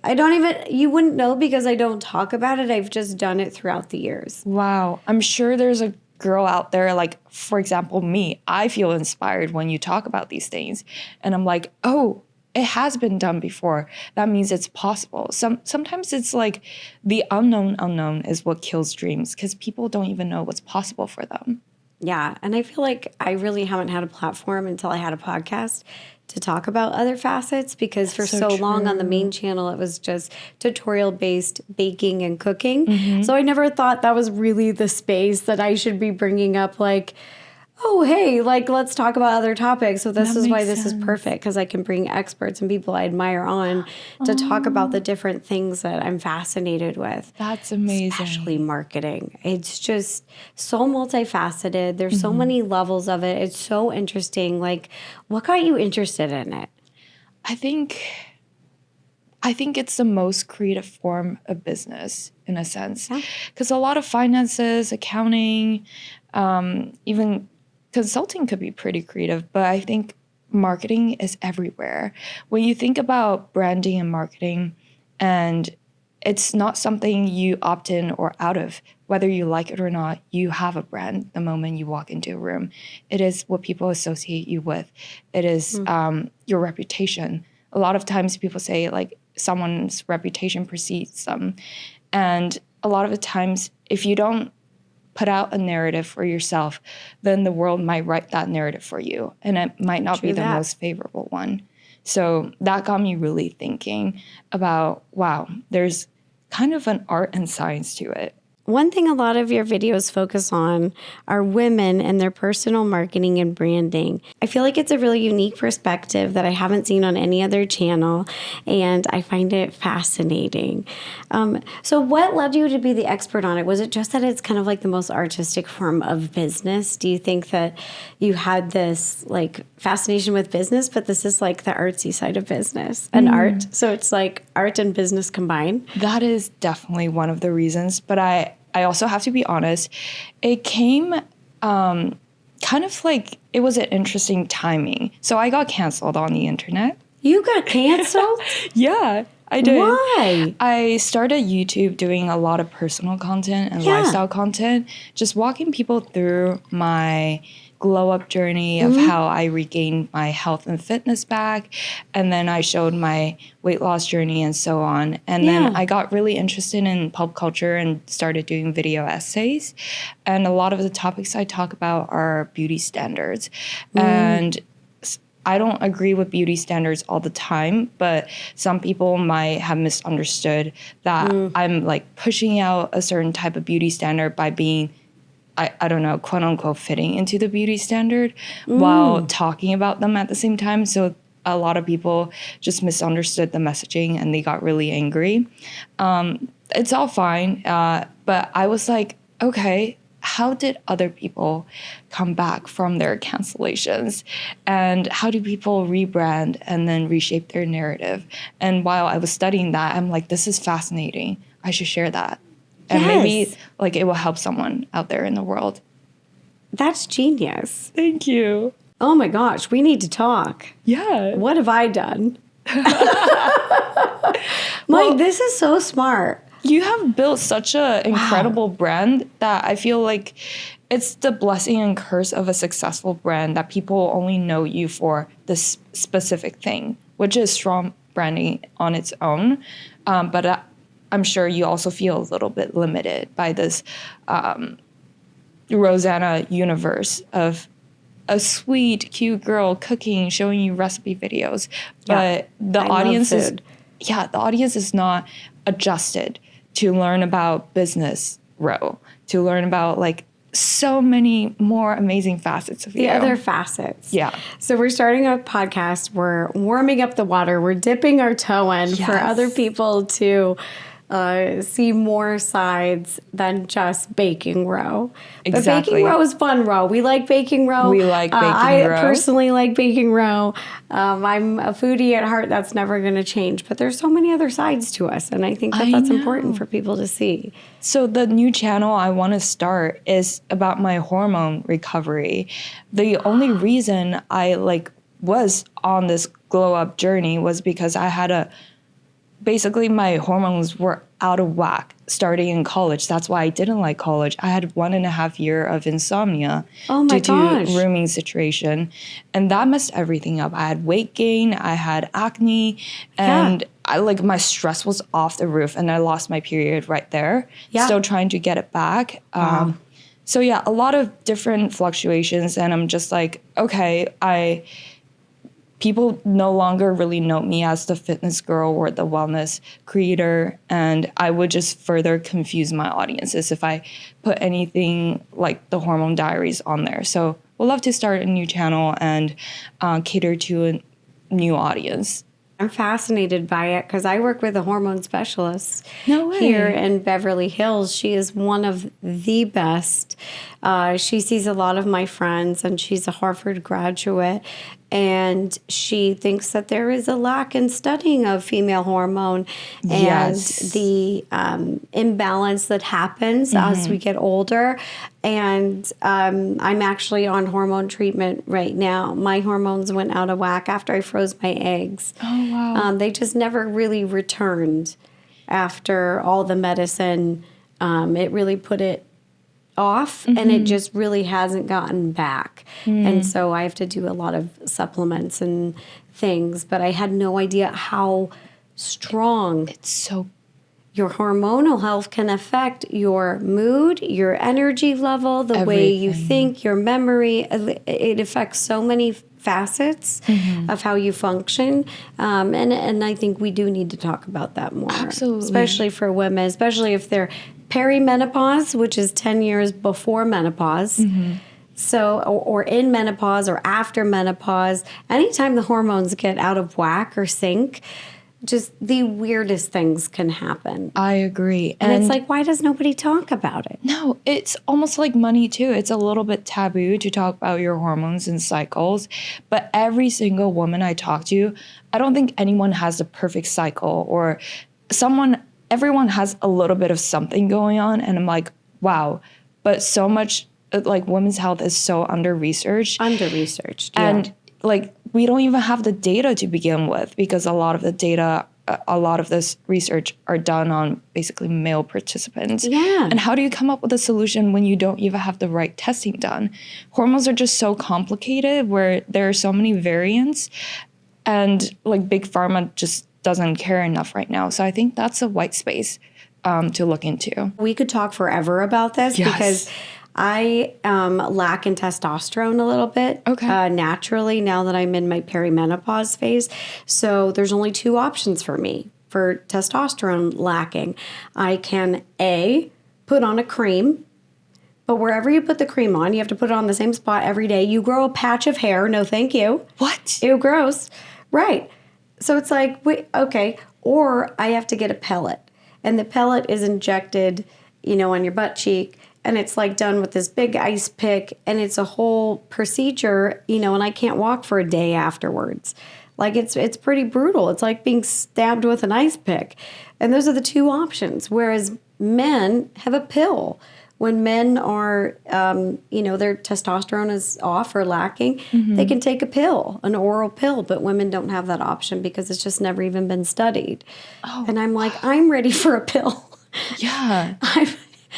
S1: you wouldn't know because I don't talk about it. I've just done it throughout the years.
S2: Wow. I'm sure there's a girl out there, like, for example, me. I feel inspired when you talk about these things. And I'm like, oh, it has been done before. That means it's possible. Sometimes it's like the unknown is what kills dreams because people don't even know what's possible for them.
S1: Yeah. And I feel like I really haven't had a platform until I had a podcast to talk about other facets because for so long on the main channel, it was just tutorial-based baking and cooking. So I never thought that was really the space that I should be bringing up like, oh, hey, like, let's talk about other topics. So this is why this is perfect because I can bring experts and people I admire on to talk about the different things that I'm fascinated with.
S2: That's amazing.
S1: Especially marketing. It's just so multifaceted. There's so many levels of it. It's so interesting. Like, what got you interested in it?
S2: I think it's the most creative form of business in a sense. Because a lot of finances, accounting, even consulting could be pretty creative, but I think marketing is everywhere. When you think about branding and marketing, and it's not something you opt in or out of, whether you like it or not, you have a brand the moment you walk into a room. It is what people associate you with. It is your reputation. A lot of times people say like someone's reputation precedes them. And a lot of the times if you don't put out a narrative for yourself, then the world might write that narrative for you. And it might not be the most favorable one. So that got me really thinking about, wow, there's kind of an art and science to it.
S1: one thing a lot of your videos focus on are women and their personal marketing and branding. I feel like it's a really unique perspective that I haven't seen on any other channel, and I find it fascinating. So what led you to be the expert on it? Was it just that it's kind of like the most artistic form of business? Do you think that you had this like fascination with business, but this is like the artsy side of business and art? So it's like art and business combined?
S2: That is definitely one of the reasons, but I also have to be honest, it came kind of like, it was an interesting timing. So I got canceled on the internet.
S1: You got canceled?
S2: Yeah, I did.
S1: Why?
S2: I started YouTube doing a lot of personal content and lifestyle content, just walking people through my glow up journey of how I regained my health and fitness back. And then I showed my weight loss journey and so on. And then I got really interested in pop culture and started doing video essays. And a lot of the topics I talk about are beauty standards. And I don't agree with beauty standards all the time, but some people might have misunderstood that I'm like pushing out a certain type of beauty standard by being, I don't know, quote unquote, fitting into the beauty standard while talking about them at the same time. So a lot of people just misunderstood the messaging and they got really angry. It's all fine. But I was like, okay, how did other people come back from their cancellations? And how do people rebrand and then reshape their narrative? And while I was studying that, I'm like, this is fascinating. I should share that. And maybe like it will help someone out there in the world.
S1: That's genius.
S2: Thank you.
S1: Oh my gosh, we need to talk.
S2: Yeah.
S1: What have I done? Mike, this is so smart.
S2: You have built such an incredible brand that I feel like it's the blessing and curse of a successful brand that people only know you for this specific thing, which is strong branding on its own. But I'm sure you also feel a little bit limited by this Rosanna universe of a sweet, cute girl cooking, showing you recipe videos. But the audience is not adjusted to learn about business to learn about like so many more amazing facets of you.
S1: The other facets.
S2: Yeah.
S1: So we're starting a podcast. We're warming up the water. We're dipping our toe in for other people to see more sides than just baking row.
S2: Exactly.
S1: But baking row is fun row. We like baking row.
S2: We like baking row.
S1: I personally like baking row. I'm a foodie at heart. That's never going to change. But there's so many other sides to us. And I think that's important for people to see.
S2: So the new channel I want to start is about my hormone recovery. The only reason I was on this glow up journey was because I had basically my hormones were out of whack starting in college. That's why I didn't like college. I had 1.5 years of insomnia due to rooming situation. And that messed everything up. I had weight gain, I had acne, and my stress was off the roof and I lost my period right there. Yeah. Still trying to get it back. So yeah, a lot of different fluctuations and I'm just like, okay, people no longer really know me as the fitness girl or the wellness creator, and I would just further confuse my audiences if I put anything like the Hormone Diaries on there. So we'd love to start a new channel and cater to a new audience.
S1: I'm fascinated by it because I work with a hormone specialist
S2: here
S1: in Beverly Hills. She is one of the best. She sees a lot of my friends, and she's a Harvard graduate. And she thinks that there is a lack in studying of female hormone and the imbalance that happens as we get older. And I'm actually on hormone treatment right now. My hormones went out of whack after I froze my eggs.
S2: Oh, wow.
S1: They just never really returned after all the medicine. It really put it off, and it just really hasn't gotten back. And so I have to do a lot of supplements and things, but I had no idea how strong your hormonal health can affect your mood, your energy level, the way you think, your memory. It affects so many facets of how you function. And I think we do need to talk about that more.
S2: Absolutely.
S1: Especially for women, especially if they're perimenopause, which is 10 years before menopause. So, or in menopause or after menopause, anytime the hormones get out of whack or sync, just the weirdest things can happen.
S2: I agree.
S1: And it's like, why does nobody talk about it?
S2: No, it's almost like money too. It's a little bit taboo to talk about your hormones and cycles. But every single woman I talk to, I don't think anyone has the perfect cycle, or everyone has a little bit of something going on. And I'm like, wow. But so much, like, women's health is so under-researched.
S1: Under-researched, yeah.
S2: And like, we don't even have the data to begin with, because a lot of the data, a lot of this research are done on basically male participants.
S1: Yeah.
S2: And how do you come up with a solution when you don't even have the right testing done? Hormones are just so complicated, where there are so many variants, and like big pharma just doesn't care enough right now. So I think that's a white space to look into.
S1: We could talk forever about this because I lack in testosterone a little bit naturally now that I'm in my perimenopause phase. So there's only two options for me for testosterone lacking. I can put on a cream, but wherever you put the cream on, you have to put it on the same spot every day. You grow a patch of hair. No, thank you.
S2: What?
S1: Ew, gross. Right. So it's like, wait, okay. Or I have to get a pellet. And the pellet is injected, on your butt cheek. And it's like done with this big ice pick. And it's a whole procedure, and I can't walk for a day afterwards. Like, it's pretty brutal. It's like being stabbed with an ice pick. And those are the two options. Whereas men have a pill. When men are, their testosterone is off or lacking, they can take a pill, an oral pill. But women don't have that option because it's just never even been studied. Oh, and I'm like, I'm ready for a pill.
S2: Yeah.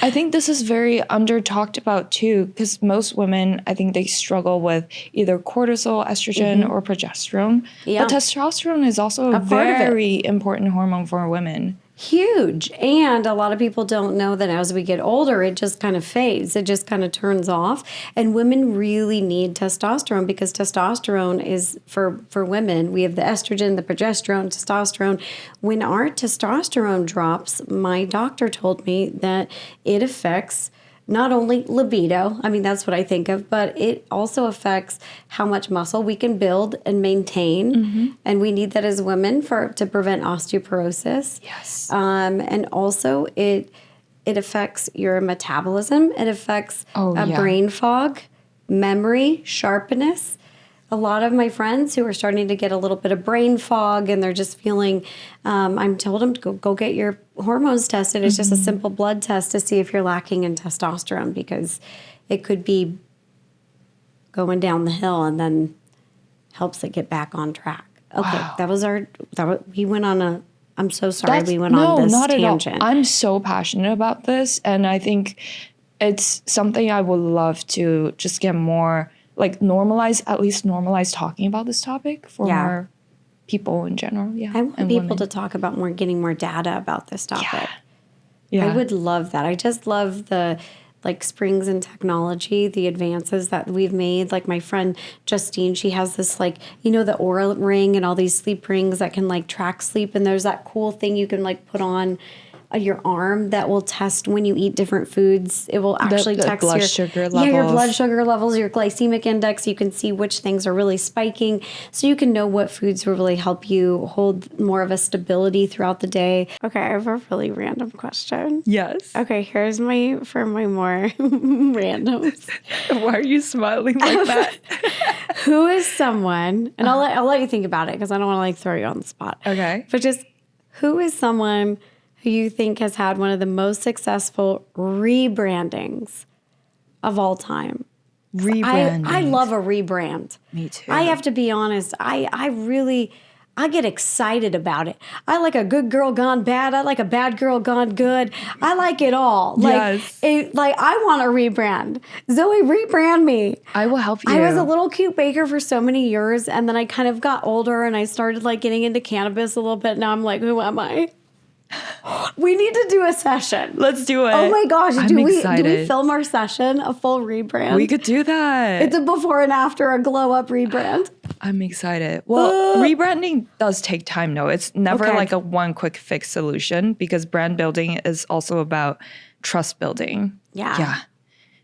S2: I think this is very under talked about too, because most women, I think they struggle with either cortisol, estrogen, or progesterone. Yeah. But testosterone is also a very important hormone for women.
S1: Huge. And a lot of people don't know that as we get older, it just kind of fades. It just kind of turns off. And women really need testosterone, because testosterone is for women. We have the estrogen, the progesterone, testosterone. When our testosterone drops, my doctor told me that it affects not only libido, I mean, that's what I think of, but it also affects how much muscle we can build and maintain. And we need that as women to prevent osteoporosis.
S2: Yes.
S1: And also it affects your metabolism. It affects brain fog, memory, sharpness. A lot of my friends who are starting to get a little bit of brain fog, and they're just feeling, I'm told them to go get your hormones tested. It's just a simple blood test to see if you're lacking in testosterone, because it could be going down the hill and then helps it get back on track. Okay, wow. We went on I'm so sorry we went on this tangent.
S2: At all. I'm so passionate about this, and I think it's something I would love to just get more, like, at least normalize talking about this topic for more people in general. Yeah.
S1: I want people to talk about getting more data about this topic. Yeah. I would love that. I just love the springs in technology, the advances that we've made. Like my friend Justine, she has this the Oura ring and all these sleep rings that can track sleep. And there's that cool thing you can put on your arm that will test when you eat different foods. It will actually text
S2: blood sugar levels.
S1: Yeah, your blood sugar levels, your glycemic index. You can see which things are really spiking, so you can know what foods will really help you hold more of a stability throughout the day. Okay, I have a really random question.
S2: Yes.
S1: Okay, here's my more randoms.
S2: Why are you smiling like that?
S1: Who is someone, and I'll let you think about it because I don't want to throw you on the spot.
S2: Okay.
S1: But just who is someone who you think has had one of the most successful rebrandings of all time?
S2: Rebranding.
S1: I love a rebrand.
S2: Me too.
S1: I have to be honest. I get excited about it. I like a good girl gone bad. I like a bad girl gone good. I like it all.
S2: Yes.
S1: I want a rebrand. Zoe, rebrand me.
S2: I will help you.
S1: I was a little cute baker for so many years, and then I kind of got older, and I started getting into cannabis a little bit. Now I'm like, who am I? We need to do a session.
S2: Let's do it.
S1: Oh my gosh. Do we
S2: excited.
S1: film our session, a full rebrand?
S2: We could do that.
S1: It's a before and after, a glow up rebrand.
S2: I'm excited. Well, rebranding does take time, though. It's never like a one quick fix solution because brand building is also about trust building. Yeah.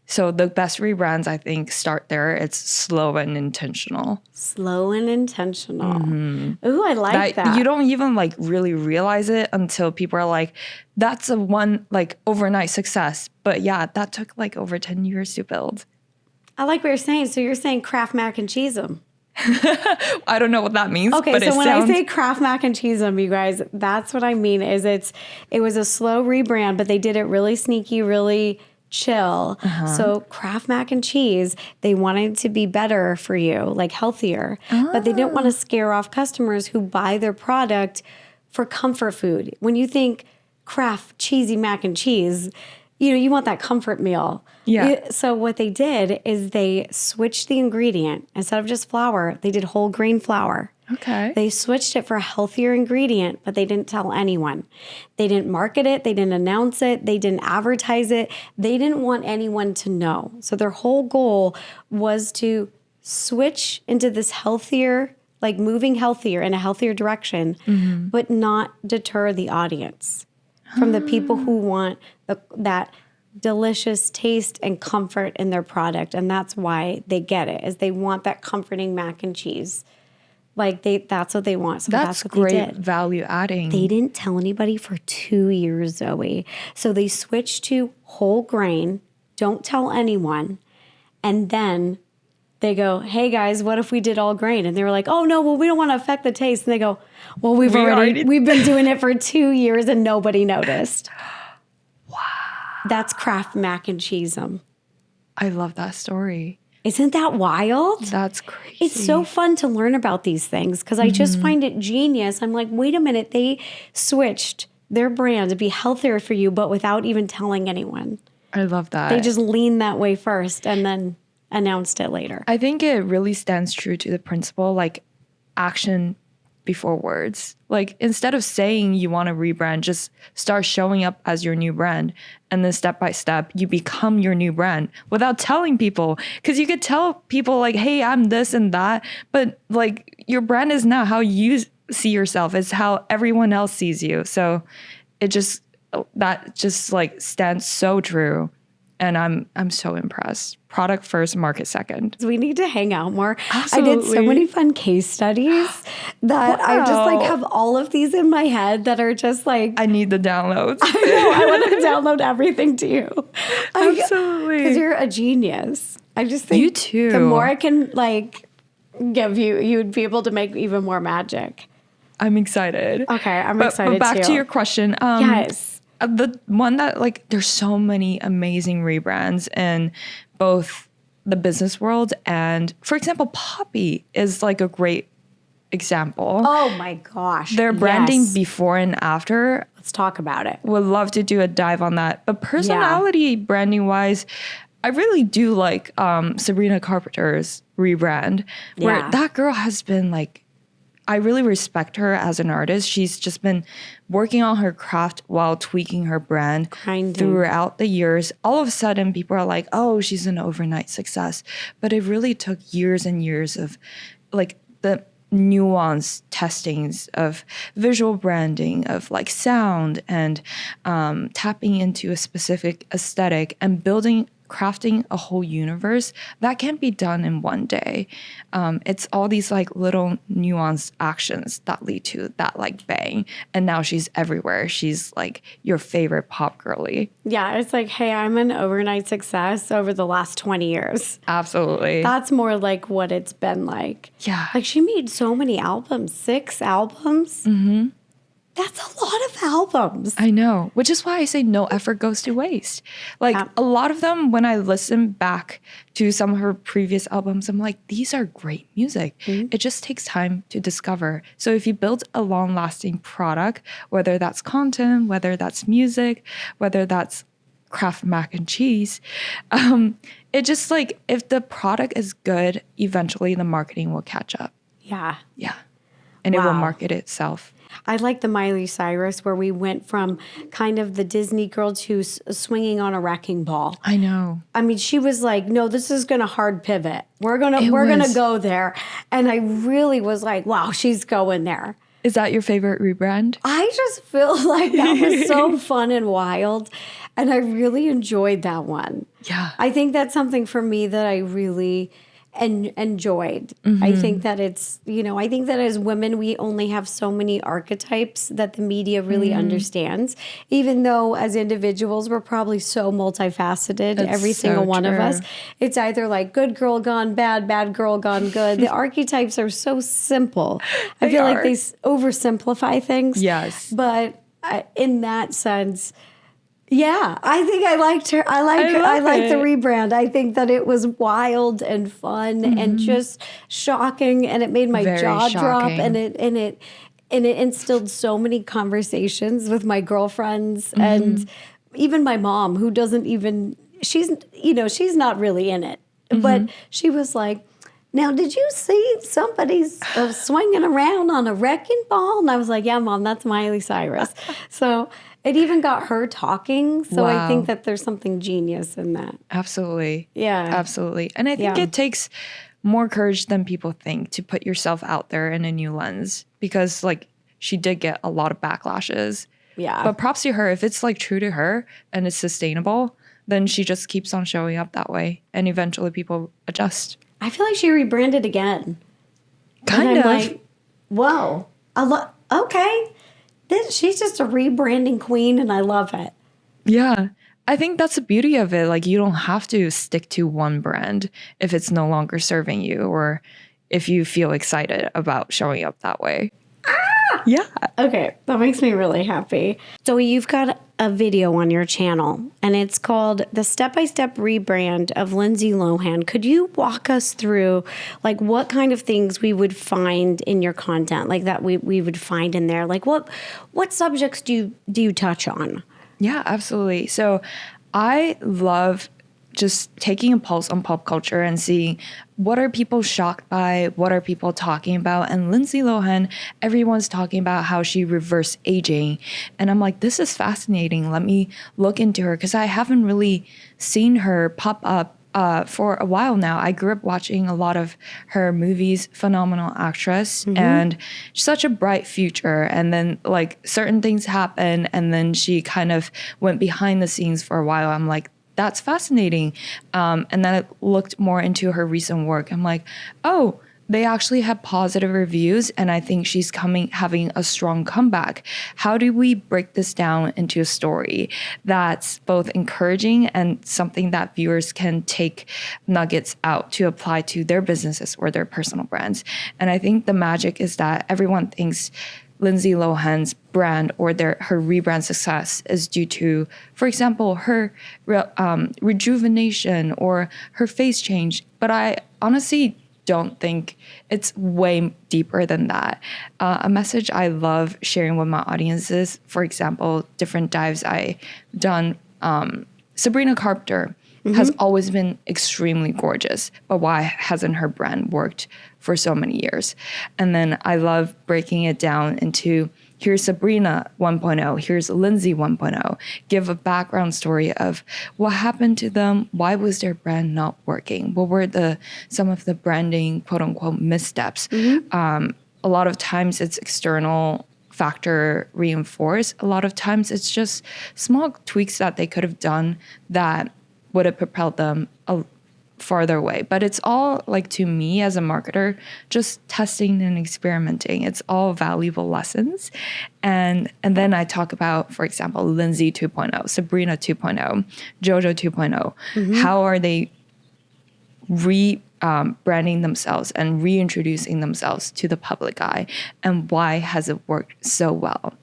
S2: So the best rebrands, I think, start there. It's slow and intentional.
S1: Slow and intentional. Ooh, I like that.
S2: You don't even like really realize it until people are like, that's a one like overnight success. But yeah, that took like over 10 years to build.
S1: I like what you're saying. So you're saying Kraft mac and cheese them.
S2: I don't know what that means.
S1: Okay,
S2: but
S1: so when I say Kraft mac and cheese them, you guys, that's what I mean. Is it was a slow rebrand, but they did it really sneaky, really chill. So Kraft mac and cheese, they wanted to be better for you, like healthier, but they didn't want to scare off customers who buy their product for comfort food. When you think Kraft cheesy mac and cheese, you want that comfort meal.
S2: Yeah.
S1: So what they did is they switched the ingredient. Instead of just flour, they did whole grain flour.
S2: Okay.
S1: They switched it for a healthier ingredient, but they didn't tell anyone. They didn't market it. They didn't announce it. They didn't advertise it. They didn't want anyone to know. So their whole goal was to switch into this healthier, like moving healthier in a healthier direction, but not deter the audience from the people who want that delicious taste and comfort in their product. And that's why they get it, is they want that comforting mac and cheese. Like that's what they want. So that's what
S2: great
S1: they did.
S2: Value adding.
S1: They didn't tell anybody for 2 years, Zoe. So they switched to whole grain, don't tell anyone. And then they go, hey guys, what if we did all grain? And they were like, oh no, well, we don't want to affect the taste. And they go, well, we've been doing it for 2 years and nobody noticed.
S2: Wow.
S1: That's Kraft mac and cheese.
S2: I love that story.
S1: Isn't that wild?
S2: That's crazy.
S1: It's so fun to learn about these things because I just find it genius. I'm like, wait a minute, they switched their brand to be healthier for you, but without even telling anyone.
S2: I love that.
S1: They just leaned that way first and then announced it later.
S2: I think it really stands true to the principle, like action before words. Like instead of saying you want to rebrand, just start showing up as your new brand. And then step by step, you become your new brand without telling people. Because you could tell people like, hey, I'm this and that. But like your brand is not how you see yourself. It's how everyone else sees you. So that just like stands so true. And I'm so impressed. Product first, market second.
S1: We need to hang out more.
S2: Absolutely.
S1: I did so many fun case studies that I just like have all of these in my head that are just like.
S2: I need the downloads.
S1: I know. I want to download everything to you.
S2: Absolutely.
S1: Because you're a genius. I just think
S2: you too.
S1: The more I can like give you, you would be able to make even more magic.
S2: I'm excited.
S1: Okay, I'm excited too.
S2: But back to your question.
S1: Yes.
S2: The one that like there's so many amazing rebrands in both the business world and, for example, Poppy is like a great example.
S1: Oh my gosh.
S2: Their branding before and after.
S1: Let's talk about it.
S2: Would love to do a dive on that. But personality branding wise, I really do like Sabrina Carpenter's rebrand where that girl has been like, I really respect her as an artist. She's just been working on her craft while tweaking her brand throughout the years. All of a sudden, people are like, oh, she's an overnight success. But it really took years and years of like the nuanced testings of visual branding, of like sound and tapping into a specific aesthetic and crafting a whole universe that can't be done in one day. It's all these like little nuanced actions that lead to that like bang. And now she's everywhere. She's like your favorite pop girly.
S1: Yeah, it's like, hey, I'm an overnight success over the last 20 years.
S2: Absolutely.
S1: That's more like what it's been like.
S2: Yeah.
S1: Like she made so many albums, 6 albums. Mm-hmm. That's a lot of albums.
S2: I know, which is why I say no effort goes to waste. Like a lot of them, when I listen back to some of her previous albums, I'm like, these are great music. Mm-hmm. It just takes time to discover. So if you build a long-lasting product, whether that's content, whether that's music, whether that's Kraft mac and cheese, it just like, if the product is good, eventually the marketing will catch up.
S1: Yeah.
S2: Yeah. and it will market itself.
S1: I like the Miley Cyrus where we went from kind of the Disney girl to swinging on a wrecking ball.
S2: I know.
S1: I mean, she was like, no, this is going to hard pivot. We're going to go there. And I really was like, wow, she's going there.
S2: Is that your favorite rebrand?
S1: I just feel like that was so fun and wild. And I really enjoyed that one.
S2: Yeah.
S1: I think that's something for me that I really enjoyed. I think that it's, I think that as women, we only have so many archetypes that the media really understands, even though as individuals, we're probably so multifaceted, every single one of us. It's either like good girl gone bad, bad girl gone good. The archetypes are so simple. I feel like they oversimplify things.
S2: Yes.
S1: But in that sense, yeah, I think I liked her. I liked the rebrand. I think that it was wild and fun and just shocking, and it made my jaw drop, and it instilled so many conversations with my girlfriends and even my mom, who doesn't even she's not really in it, but she was like, now, did you see somebody's swinging around on a wrecking ball? And I was like, yeah, Mom, that's Miley Cyrus. So it even got her talking. So I think that there's something genius in that.
S2: Absolutely.
S1: Yeah.
S2: Absolutely. And I think it takes more courage than people think to put yourself out there in a new lens, because like she did get a lot of backlashes. Yeah. But props to her. If it's like true to her and it's sustainable, then she just keeps on showing up that way. And eventually people adjust.
S1: I feel like she rebranded again.
S2: Kind of.
S1: Like, whoa. Okay. She's just a rebranding queen, and I love it.
S2: Yeah. I think that's the beauty of it. Like, you don't have to stick to one brand if it's no longer serving you, or if you feel excited about showing up that way. Yeah.
S1: Okay, that makes me really happy. So you've got a video on your channel, and it's called The Step-by-Step Rebrand of Lindsay Lohan. Could you walk us through, like, what kind of things we would find in your content, like that we would find in there? Like, what subjects do you touch on?
S2: Yeah, absolutely. So I love just taking a pulse on pop culture and seeing what are people shocked by, what are people talking about. And Lindsay Lohan, everyone's talking about how she reversed aging. And I'm like, this is fascinating. Let me look into her, because I haven't really seen her pop up for a while now. I grew up watching a lot of her movies, phenomenal actress, and such a bright future. And then like certain things happen, and then she kind of went behind the scenes for a while. I'm like, that's fascinating. And then I looked more into her recent work. I'm like, oh, they actually have positive reviews, and I think she's having a strong comeback. How do we break this down into a story that's both encouraging and something that viewers can take nuggets out to apply to their businesses or their personal brands? And I think the magic is that everyone thinks Lindsay Lohan's brand or her rebrand success is due to, for example, her rejuvenation or her face change. But I honestly don't think it's way deeper than that. A message I love sharing with my audiences, for example, different dives I've done, Sabrina Carpenter has always been extremely gorgeous, but why hasn't her brand worked for so many years? And then I love breaking it down into, here's Sabrina 1.0, here's Lindsay 1.0. Give a background story of what happened to them, why was their brand not working, what were some of the branding quote unquote missteps. A lot of times it's external factor reinforced. A lot of times it's just small tweaks that they could have done that would have propelled them farther away. But it's all, like, to me as a marketer, just testing and experimenting. It's all valuable lessons. And then I talk about, for example, Lindsay 2.0, Sabrina 2.0, JoJo 2.0. How are they branding themselves and reintroducing themselves to the public eye, and why has it worked so well?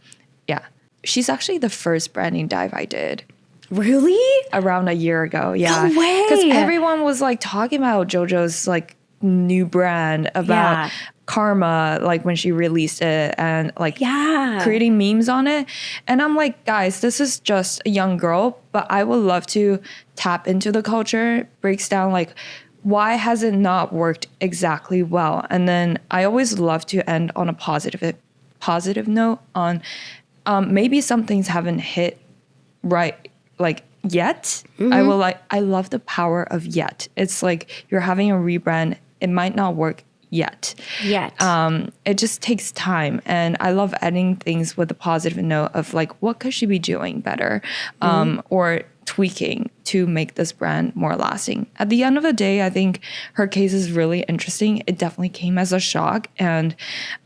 S2: Yeah. She's actually the first branding dive I did.
S1: Really?
S2: Around a year ago, yeah.
S1: No way.
S2: Because everyone was like talking about JoJo's like new brand, about Karma, like when she released it, and like creating memes on it. And I'm like, guys, this is just a young girl, but I would love to tap into the culture, breaks down like why has it not worked exactly well? And then I always love to end on a positive note on maybe some things haven't hit right like yet. I love the power of yet. It's like you're having a rebrand. It might not work yet. It just takes time. And I love ending things with a positive note of like, what could she be doing better? Or tweaking to make this brand more lasting. At the end of the day, I think her case is really interesting. It definitely came as a shock. And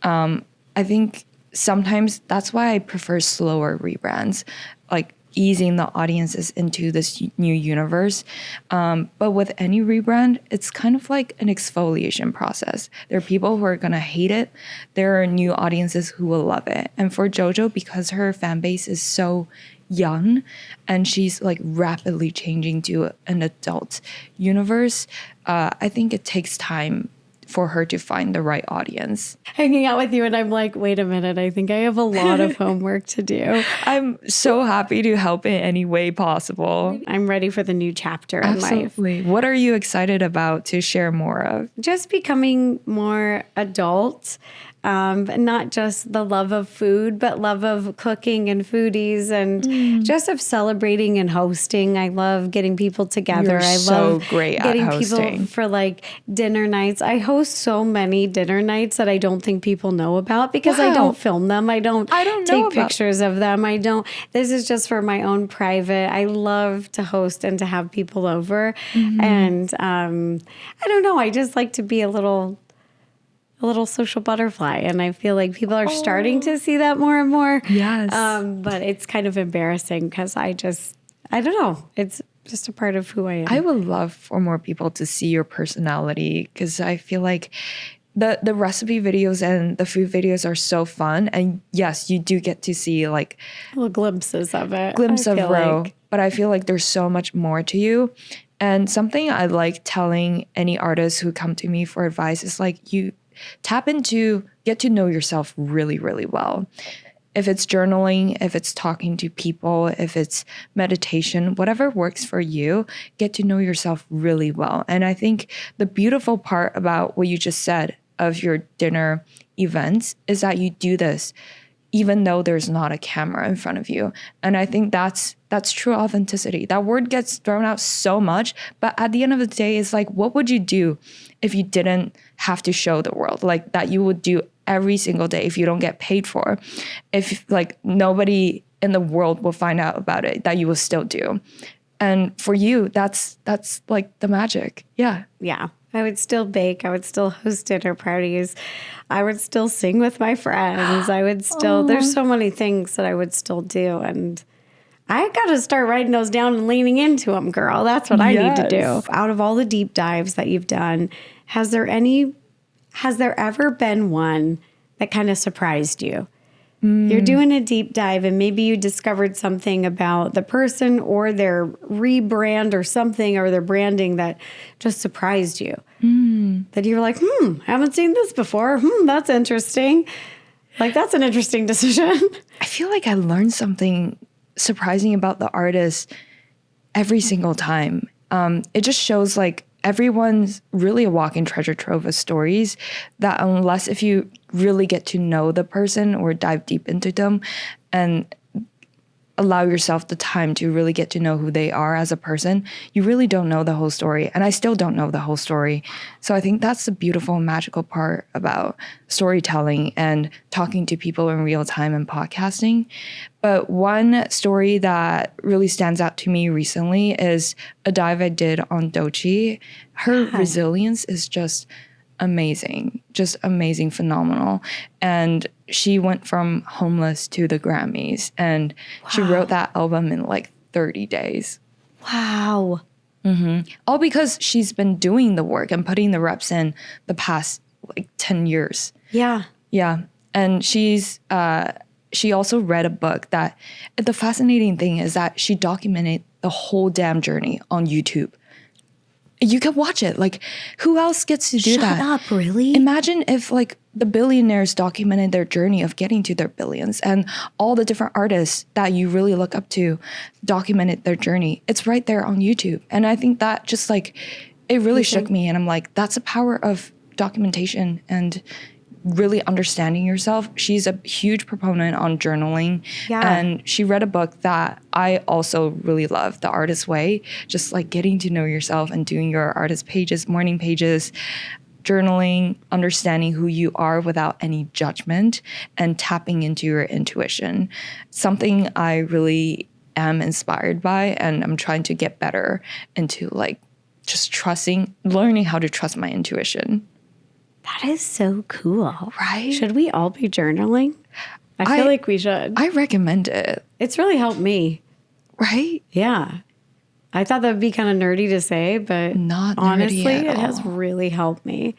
S2: I think sometimes that's why I prefer slower rebrands, like easing the audiences into this new universe. But with any rebrand, it's kind of like an exfoliation process. There are people who are going to hate it. There are new audiences who will love it. And for JoJo, because her fan base is so young and she's like rapidly changing to an adult universe, I think it takes time for her to find the right audience.
S1: Hanging out with you and I'm like, wait a minute, I think I have a lot of homework to do.
S2: I'm so happy to help in any way possible.
S1: I'm ready for the new chapter in life.
S2: Absolutely. What are you excited about to share more of?
S1: Just becoming more adult. Not just the love of food, but love of cooking and foodies and just of celebrating and hosting. I love getting people together.
S2: You're so great at hosting.
S1: People for like dinner nights. I host so many dinner nights that I don't think people know about because I don't film them. I don't take pictures of them. This is just for my own private. I love to host and to have people over. And I don't know. I just like to be a little social butterfly. And I feel like people are starting to see that more and more.
S2: Yes.
S1: But it's kind of embarrassing because I don't know. It's just a part of who I am.
S2: I would love for more people to see your personality because I feel like the recipe videos and the food videos are so fun. And yes, you do get to see like
S1: little glimpses of it.
S2: But I feel like there's so much more to you. And something I like telling any artists who come to me for advice is like you get to know yourself really, really well. If it's journaling, if it's talking to people, if it's meditation, whatever works for you, get to know yourself really well. And I think the beautiful part about what you just said of your dinner events is that you do this even though there's not a camera in front of you. And I think that's true authenticity. That word gets thrown out so much, but at the end of the day, it's like, what would you do if you didn't have to show the world? Like that you would do every single day if you don't get paid for, if like nobody in the world will find out about it, that you will still do. And for you, that's like the magic. Yeah.
S1: Yeah. I would still bake. I would still host dinner parties. I would still sing with my friends. I would still, there's so many things that I would still do. And I got to start writing those down and leaning into them, girl. That's what I need to do. Out of all the deep dives that you've done, has there ever been one that kind of surprised you? You're doing a deep dive and maybe you discovered something about the person or their rebrand or something or their branding that just surprised you. That you're like, haven't seen this before. That's interesting. Like, that's an interesting decision.
S2: I feel like I learned something surprising about the artist every single time. It just shows like everyone's really a walking treasure trove of stories that unless if you really get to know the person or dive deep into them and allow yourself the time to really get to know who they are as a person, you really don't know the whole story. And I still don't know the whole story. So I think that's the beautiful, magical part about storytelling and talking to people in real time and podcasting. But one story that really stands out to me recently is a dive I did on Doechii. Her resilience is just amazing, phenomenal. And she went from homeless to the Grammys, and she wrote that album in like 30 days.
S1: Wow.
S2: All because she's been doing the work and putting the reps in the past like 10 years.
S1: Yeah.
S2: And she also read a book that the fascinating thing is that she documented the whole damn journey on YouTube. You can watch it. Like, who else gets to do that?
S1: Shut up, really?
S2: Imagine if, like, the billionaires documented their journey of getting to their billions, and all the different artists that you really look up to documented their journey. It's right there on YouTube. And I think that just, like, It really shook me. And I'm like, that's the power of documentation and really understanding yourself. She's a huge proponent on journaling.
S1: Yeah.
S2: And she read a book that I also really love, The Artist's Way, just like getting to know yourself and doing your artist pages, morning pages, journaling, understanding who you are without any judgment, and tapping into your intuition. Something I really am inspired by, and I'm trying to get better into, like, just learning how to trust my intuition.
S1: That is so cool.
S2: Right?
S1: Should we all be journaling? I feel like we should.
S2: I recommend it.
S1: It's really helped me.
S2: Right?
S1: Yeah. I thought that would be kind of nerdy to say, but
S2: Not nerdy
S1: honestly,
S2: at
S1: it has
S2: all.
S1: really helped me.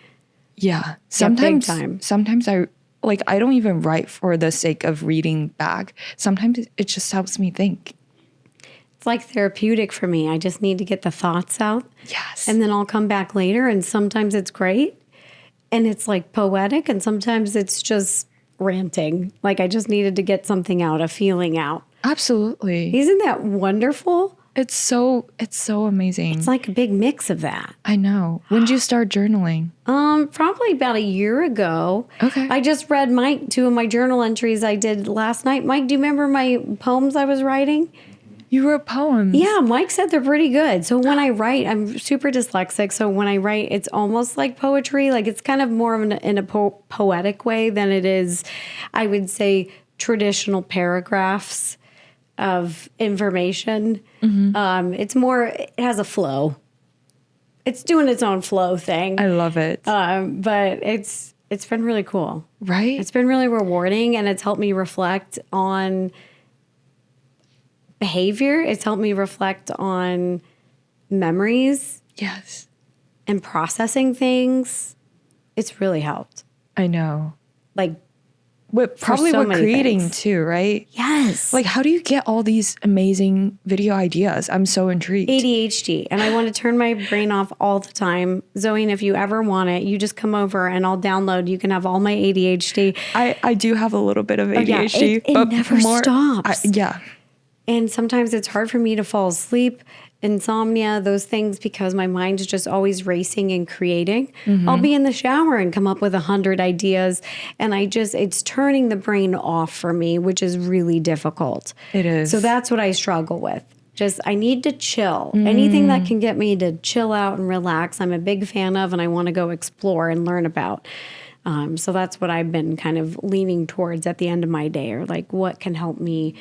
S2: Yeah.
S1: Big time.
S2: Sometimes I don't even write for the sake of reading back. Sometimes it just helps me think.
S1: It's like therapeutic for me. I just need to get the thoughts out.
S2: Yes.
S1: And then I'll come back later, and sometimes it's great and it's like poetic, and sometimes it's just ranting. Like I just needed to get something out, a feeling out.
S2: Absolutely.
S1: Isn't that wonderful?
S2: It's so amazing.
S1: It's like a big mix of that.
S2: I know. When did you start journaling?
S1: Probably about a year ago.
S2: Okay.
S1: I just read two of my journal entries I did last night. Mike, do you remember my poems I was writing?
S2: You wrote poems.
S1: Yeah, Mike said they're pretty good. So when I write, I'm super dyslexic. So when I write, it's almost like poetry. Like it's kind of more of in a poetic way than it is, I would say, traditional paragraphs of information. Mm-hmm. It's more, it has a flow. It's doing its own flow thing.
S2: I love it.
S1: But it's been really cool.
S2: Right?
S1: It's been really rewarding, and it's helped me reflect on behavior. It's helped me reflect on memories.
S2: Yes.
S1: And processing things. It's really helped.
S2: I know.
S1: Like,
S2: probably
S1: so
S2: with
S1: many
S2: creating
S1: things.
S2: too, right?
S1: Yes.
S2: Like, how do you get all these amazing video ideas? I'm so intrigued.
S1: ADHD, and I want to turn my brain off all the time. Zoe, and if you ever want it, you just come over and I'll download. You can have all my ADHD.
S2: I do have a little bit of ADHD.
S1: It never stops.
S2: Yeah.
S1: And sometimes it's hard for me to fall asleep, insomnia, those things, because my mind is just always racing and creating. Mm-hmm. I'll be in the shower and come up with 100 ideas. And it's turning the brain off for me, which is really difficult.
S2: It is.
S1: So that's what I struggle with. I need to chill. Anything that can get me to chill out and relax, I'm a big fan of, and I want to go explore and learn about. So that's what I've been kind of leaning towards at the end of my day, or like what can help me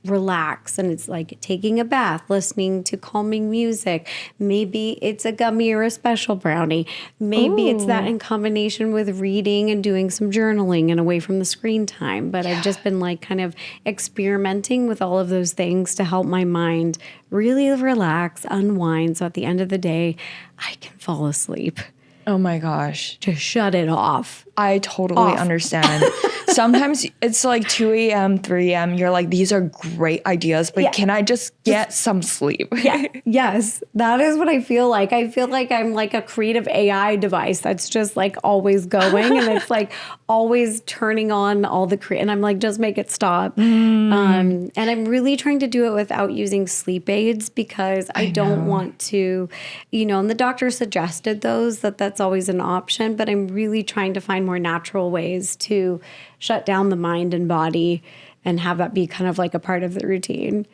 S1: relax. And it's like taking a bath, listening to calming music. Maybe it's a gummy or a special brownie. Maybe it's that in combination with reading and doing some journaling and away from the screen time. But I've just been like kind of experimenting with all of those things to help my mind really relax, unwind. So at the end of the day, I can fall asleep.
S2: Oh my gosh.
S1: Just shut it off.
S2: I totally understand. Sometimes it's like 2 a.m., 3 a.m. You're like, these are great ideas, but can I just get some sleep?
S1: Yeah. Yes. That is what I feel like. I feel like I'm like a creative AI device that's just like always going, and it's like always turning on all the and I'm like, just make it stop. And I'm really trying to do it without using sleep aids, because I don't want to, and the doctor suggested that's always an option, but I'm really trying to find more natural ways to shut down the mind and body and have that be kind of like a part of the routine.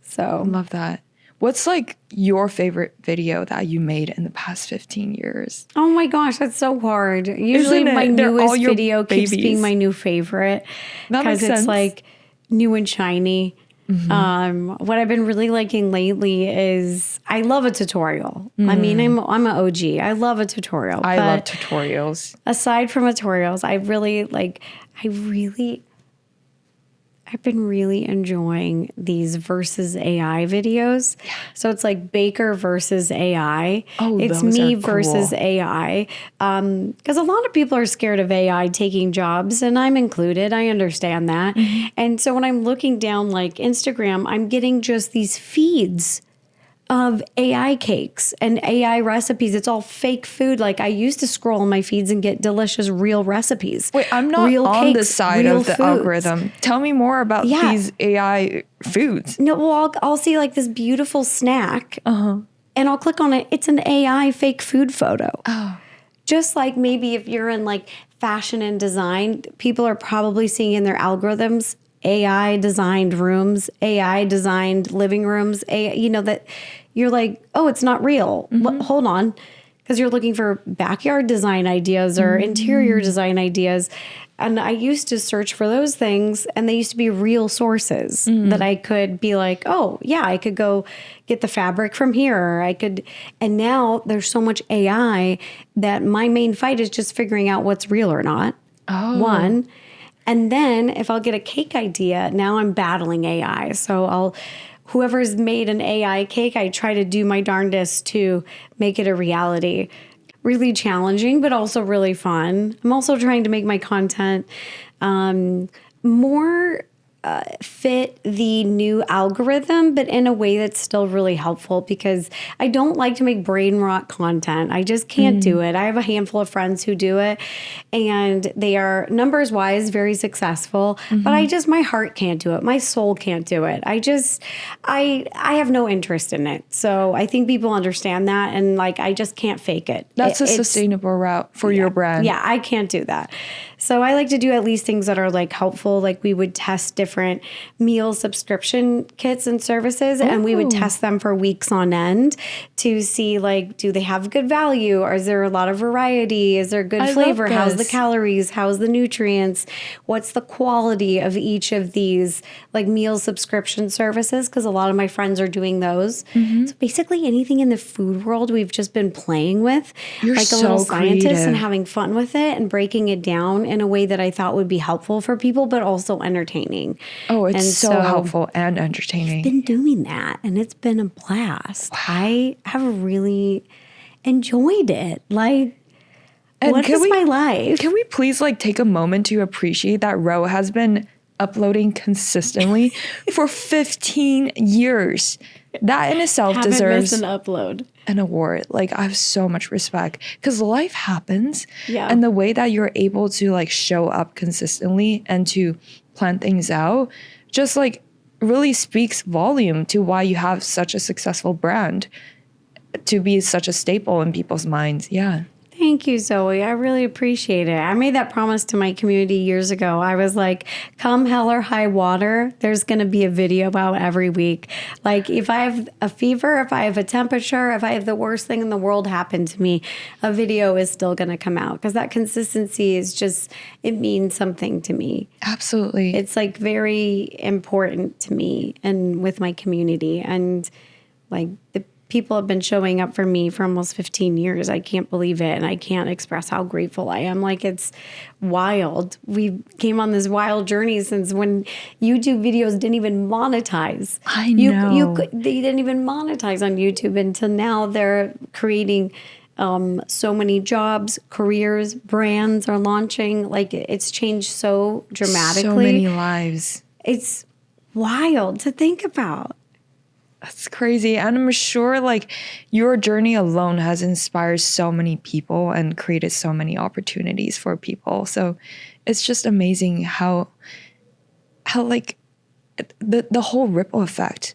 S1: So
S2: I love that. What's like your favorite video that you made in the past 15 years?
S1: Oh my gosh, that's so hard. Usually my newest video keeps being my new favorite, because it's like new and shiny. Mm-hmm. What I've been really liking lately is I love a tutorial. I mean, I'm an OG. I love a tutorial.
S2: I love tutorials.
S1: Aside from tutorials, I've been really enjoying these versus AI videos. Yeah. So it's like Baker versus AI.
S2: Oh,
S1: it's
S2: those
S1: me
S2: are
S1: versus
S2: cool.
S1: AI. Because a lot of people are scared of AI taking jobs, and I'm included. I understand that. Mm-hmm. And so when I'm looking down like Instagram, I'm getting just these feeds of AI cakes and AI recipes. It's all fake food. Like I used to scroll on my feeds and get delicious real recipes.
S2: Wait, I'm not on the side of the algorithm. Tell me more about these AI foods.
S1: No, well, I'll see like this beautiful snack. and I'll click on it. It's an AI fake food photo.
S2: Oh.
S1: Just like maybe if you're in like fashion and design, people are probably seeing in their algorithms AI designed rooms, AI designed living rooms, that you're like, oh, it's not real. Hold on. Because you're looking for backyard design ideas or interior design ideas. And I used to search for those things, and they used to be real sources that I could be like, oh, yeah, I could go get the fabric from here. Or and now there's so much AI that my main fight is just figuring out what's real or not.
S2: Oh.
S1: One. And then if I'll get a cake idea, now I'm battling AI. So whoever's made an AI cake, I try to do my darndest to make it a reality. Really challenging, but also really fun. I'm also trying to make my content more fit the new algorithm, but in a way that's still really helpful, because I don't like to make brain rot content. I just can't do it. I have a handful of friends who do it, and they are numbers wise very successful, but my heart can't do it. My soul can't do it. I have no interest in it. So I think people understand that, and like, I just can't fake it.
S2: That's a sustainable route for your brand.
S1: Yeah, I can't do that. So I like to do at least things that are like helpful. Like we would test different meal subscription kits and services, and we would test them for weeks on end to see like, do they have good value? Or is there a lot of variety? Is there good flavor? How's the calories? How's the nutrients? What's the quality of each of these like meal subscription services? Because a lot of my friends are doing those. So basically anything in the food world we've just been playing with.
S2: You're
S1: like a
S2: so
S1: little scientist
S2: creative.
S1: and having fun with it and breaking it down in a way that I thought would be helpful for people, but also entertaining.
S2: Oh, it's
S1: And
S2: so helpful and entertaining.
S1: Been doing that, and it's been a blast. I have really enjoyed it. Like,
S2: And
S1: what is my life?
S2: Can we please like take a moment to appreciate that Ro has been uploading consistently for 15 years? That in itself deserves
S1: an upload.
S2: an award. Like, I have so much respect because life happens.
S1: Yeah.
S2: And the way that you're able to like show up consistently and to plan things out just like really speaks volume to why you have such a successful brand, to be such a staple in people's minds. Yeah.
S1: Thank you, Zoe. I really appreciate it. I made that promise to my community years ago. I was like, come hell or high water, there's going to be a video out every week. Like, if I have a fever, if I have a temperature, if I have the worst thing in the world happen to me, a video is still going to come out, because that consistency is just, it means something to me.
S2: Absolutely.
S1: It's like very important to me and with my community. And like, the people have been showing up for me for almost 15 years. I can't believe it. And I can't express how grateful I am. Like, it's wild. We came on this wild journey since when YouTube videos didn't even monetize.
S2: I know.
S1: They didn't even monetize on YouTube until now. They're creating so many jobs, careers, brands are launching. Like, it's changed so dramatically.
S2: So many lives.
S1: It's wild to think about.
S2: That's crazy. And I'm sure like your journey alone has inspired so many people and created so many opportunities for people. So it's just amazing how like the whole ripple effect.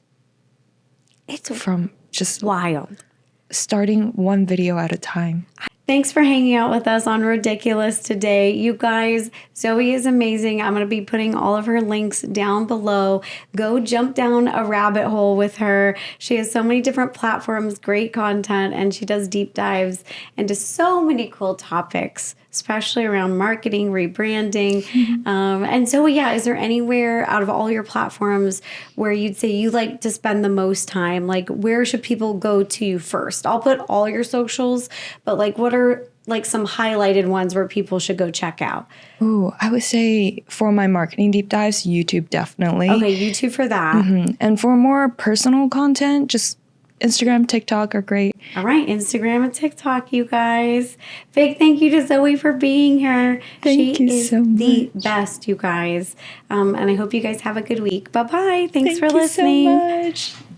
S1: It's
S2: from just
S1: wild.
S2: Starting one video at a time.
S1: Thanks for hanging out with us on Rodiculous today. You guys, Zoe is amazing. I'm going to be putting all of her links down below. Go jump down a rabbit hole with her. She has so many different platforms, great content, and she does deep dives into so many cool topics, especially around marketing, rebranding. And so, yeah, is there anywhere out of all your platforms where you'd say you like to spend the most time? Like, where should people go to first? I'll put all your socials, but like, what are like some highlighted ones where people should go check out?
S2: Ooh, I would say for my marketing deep dives, YouTube definitely.
S1: Okay, YouTube for that.
S2: And for more personal content, just Instagram, TikTok are great.
S1: All right, Instagram and TikTok, you guys. Big thank you to Zoe for being here.
S2: Thank you so much.
S1: She is the best, you guys. And I hope you guys have a good week. Bye-bye. Thanks for listening.
S2: Thank you so much.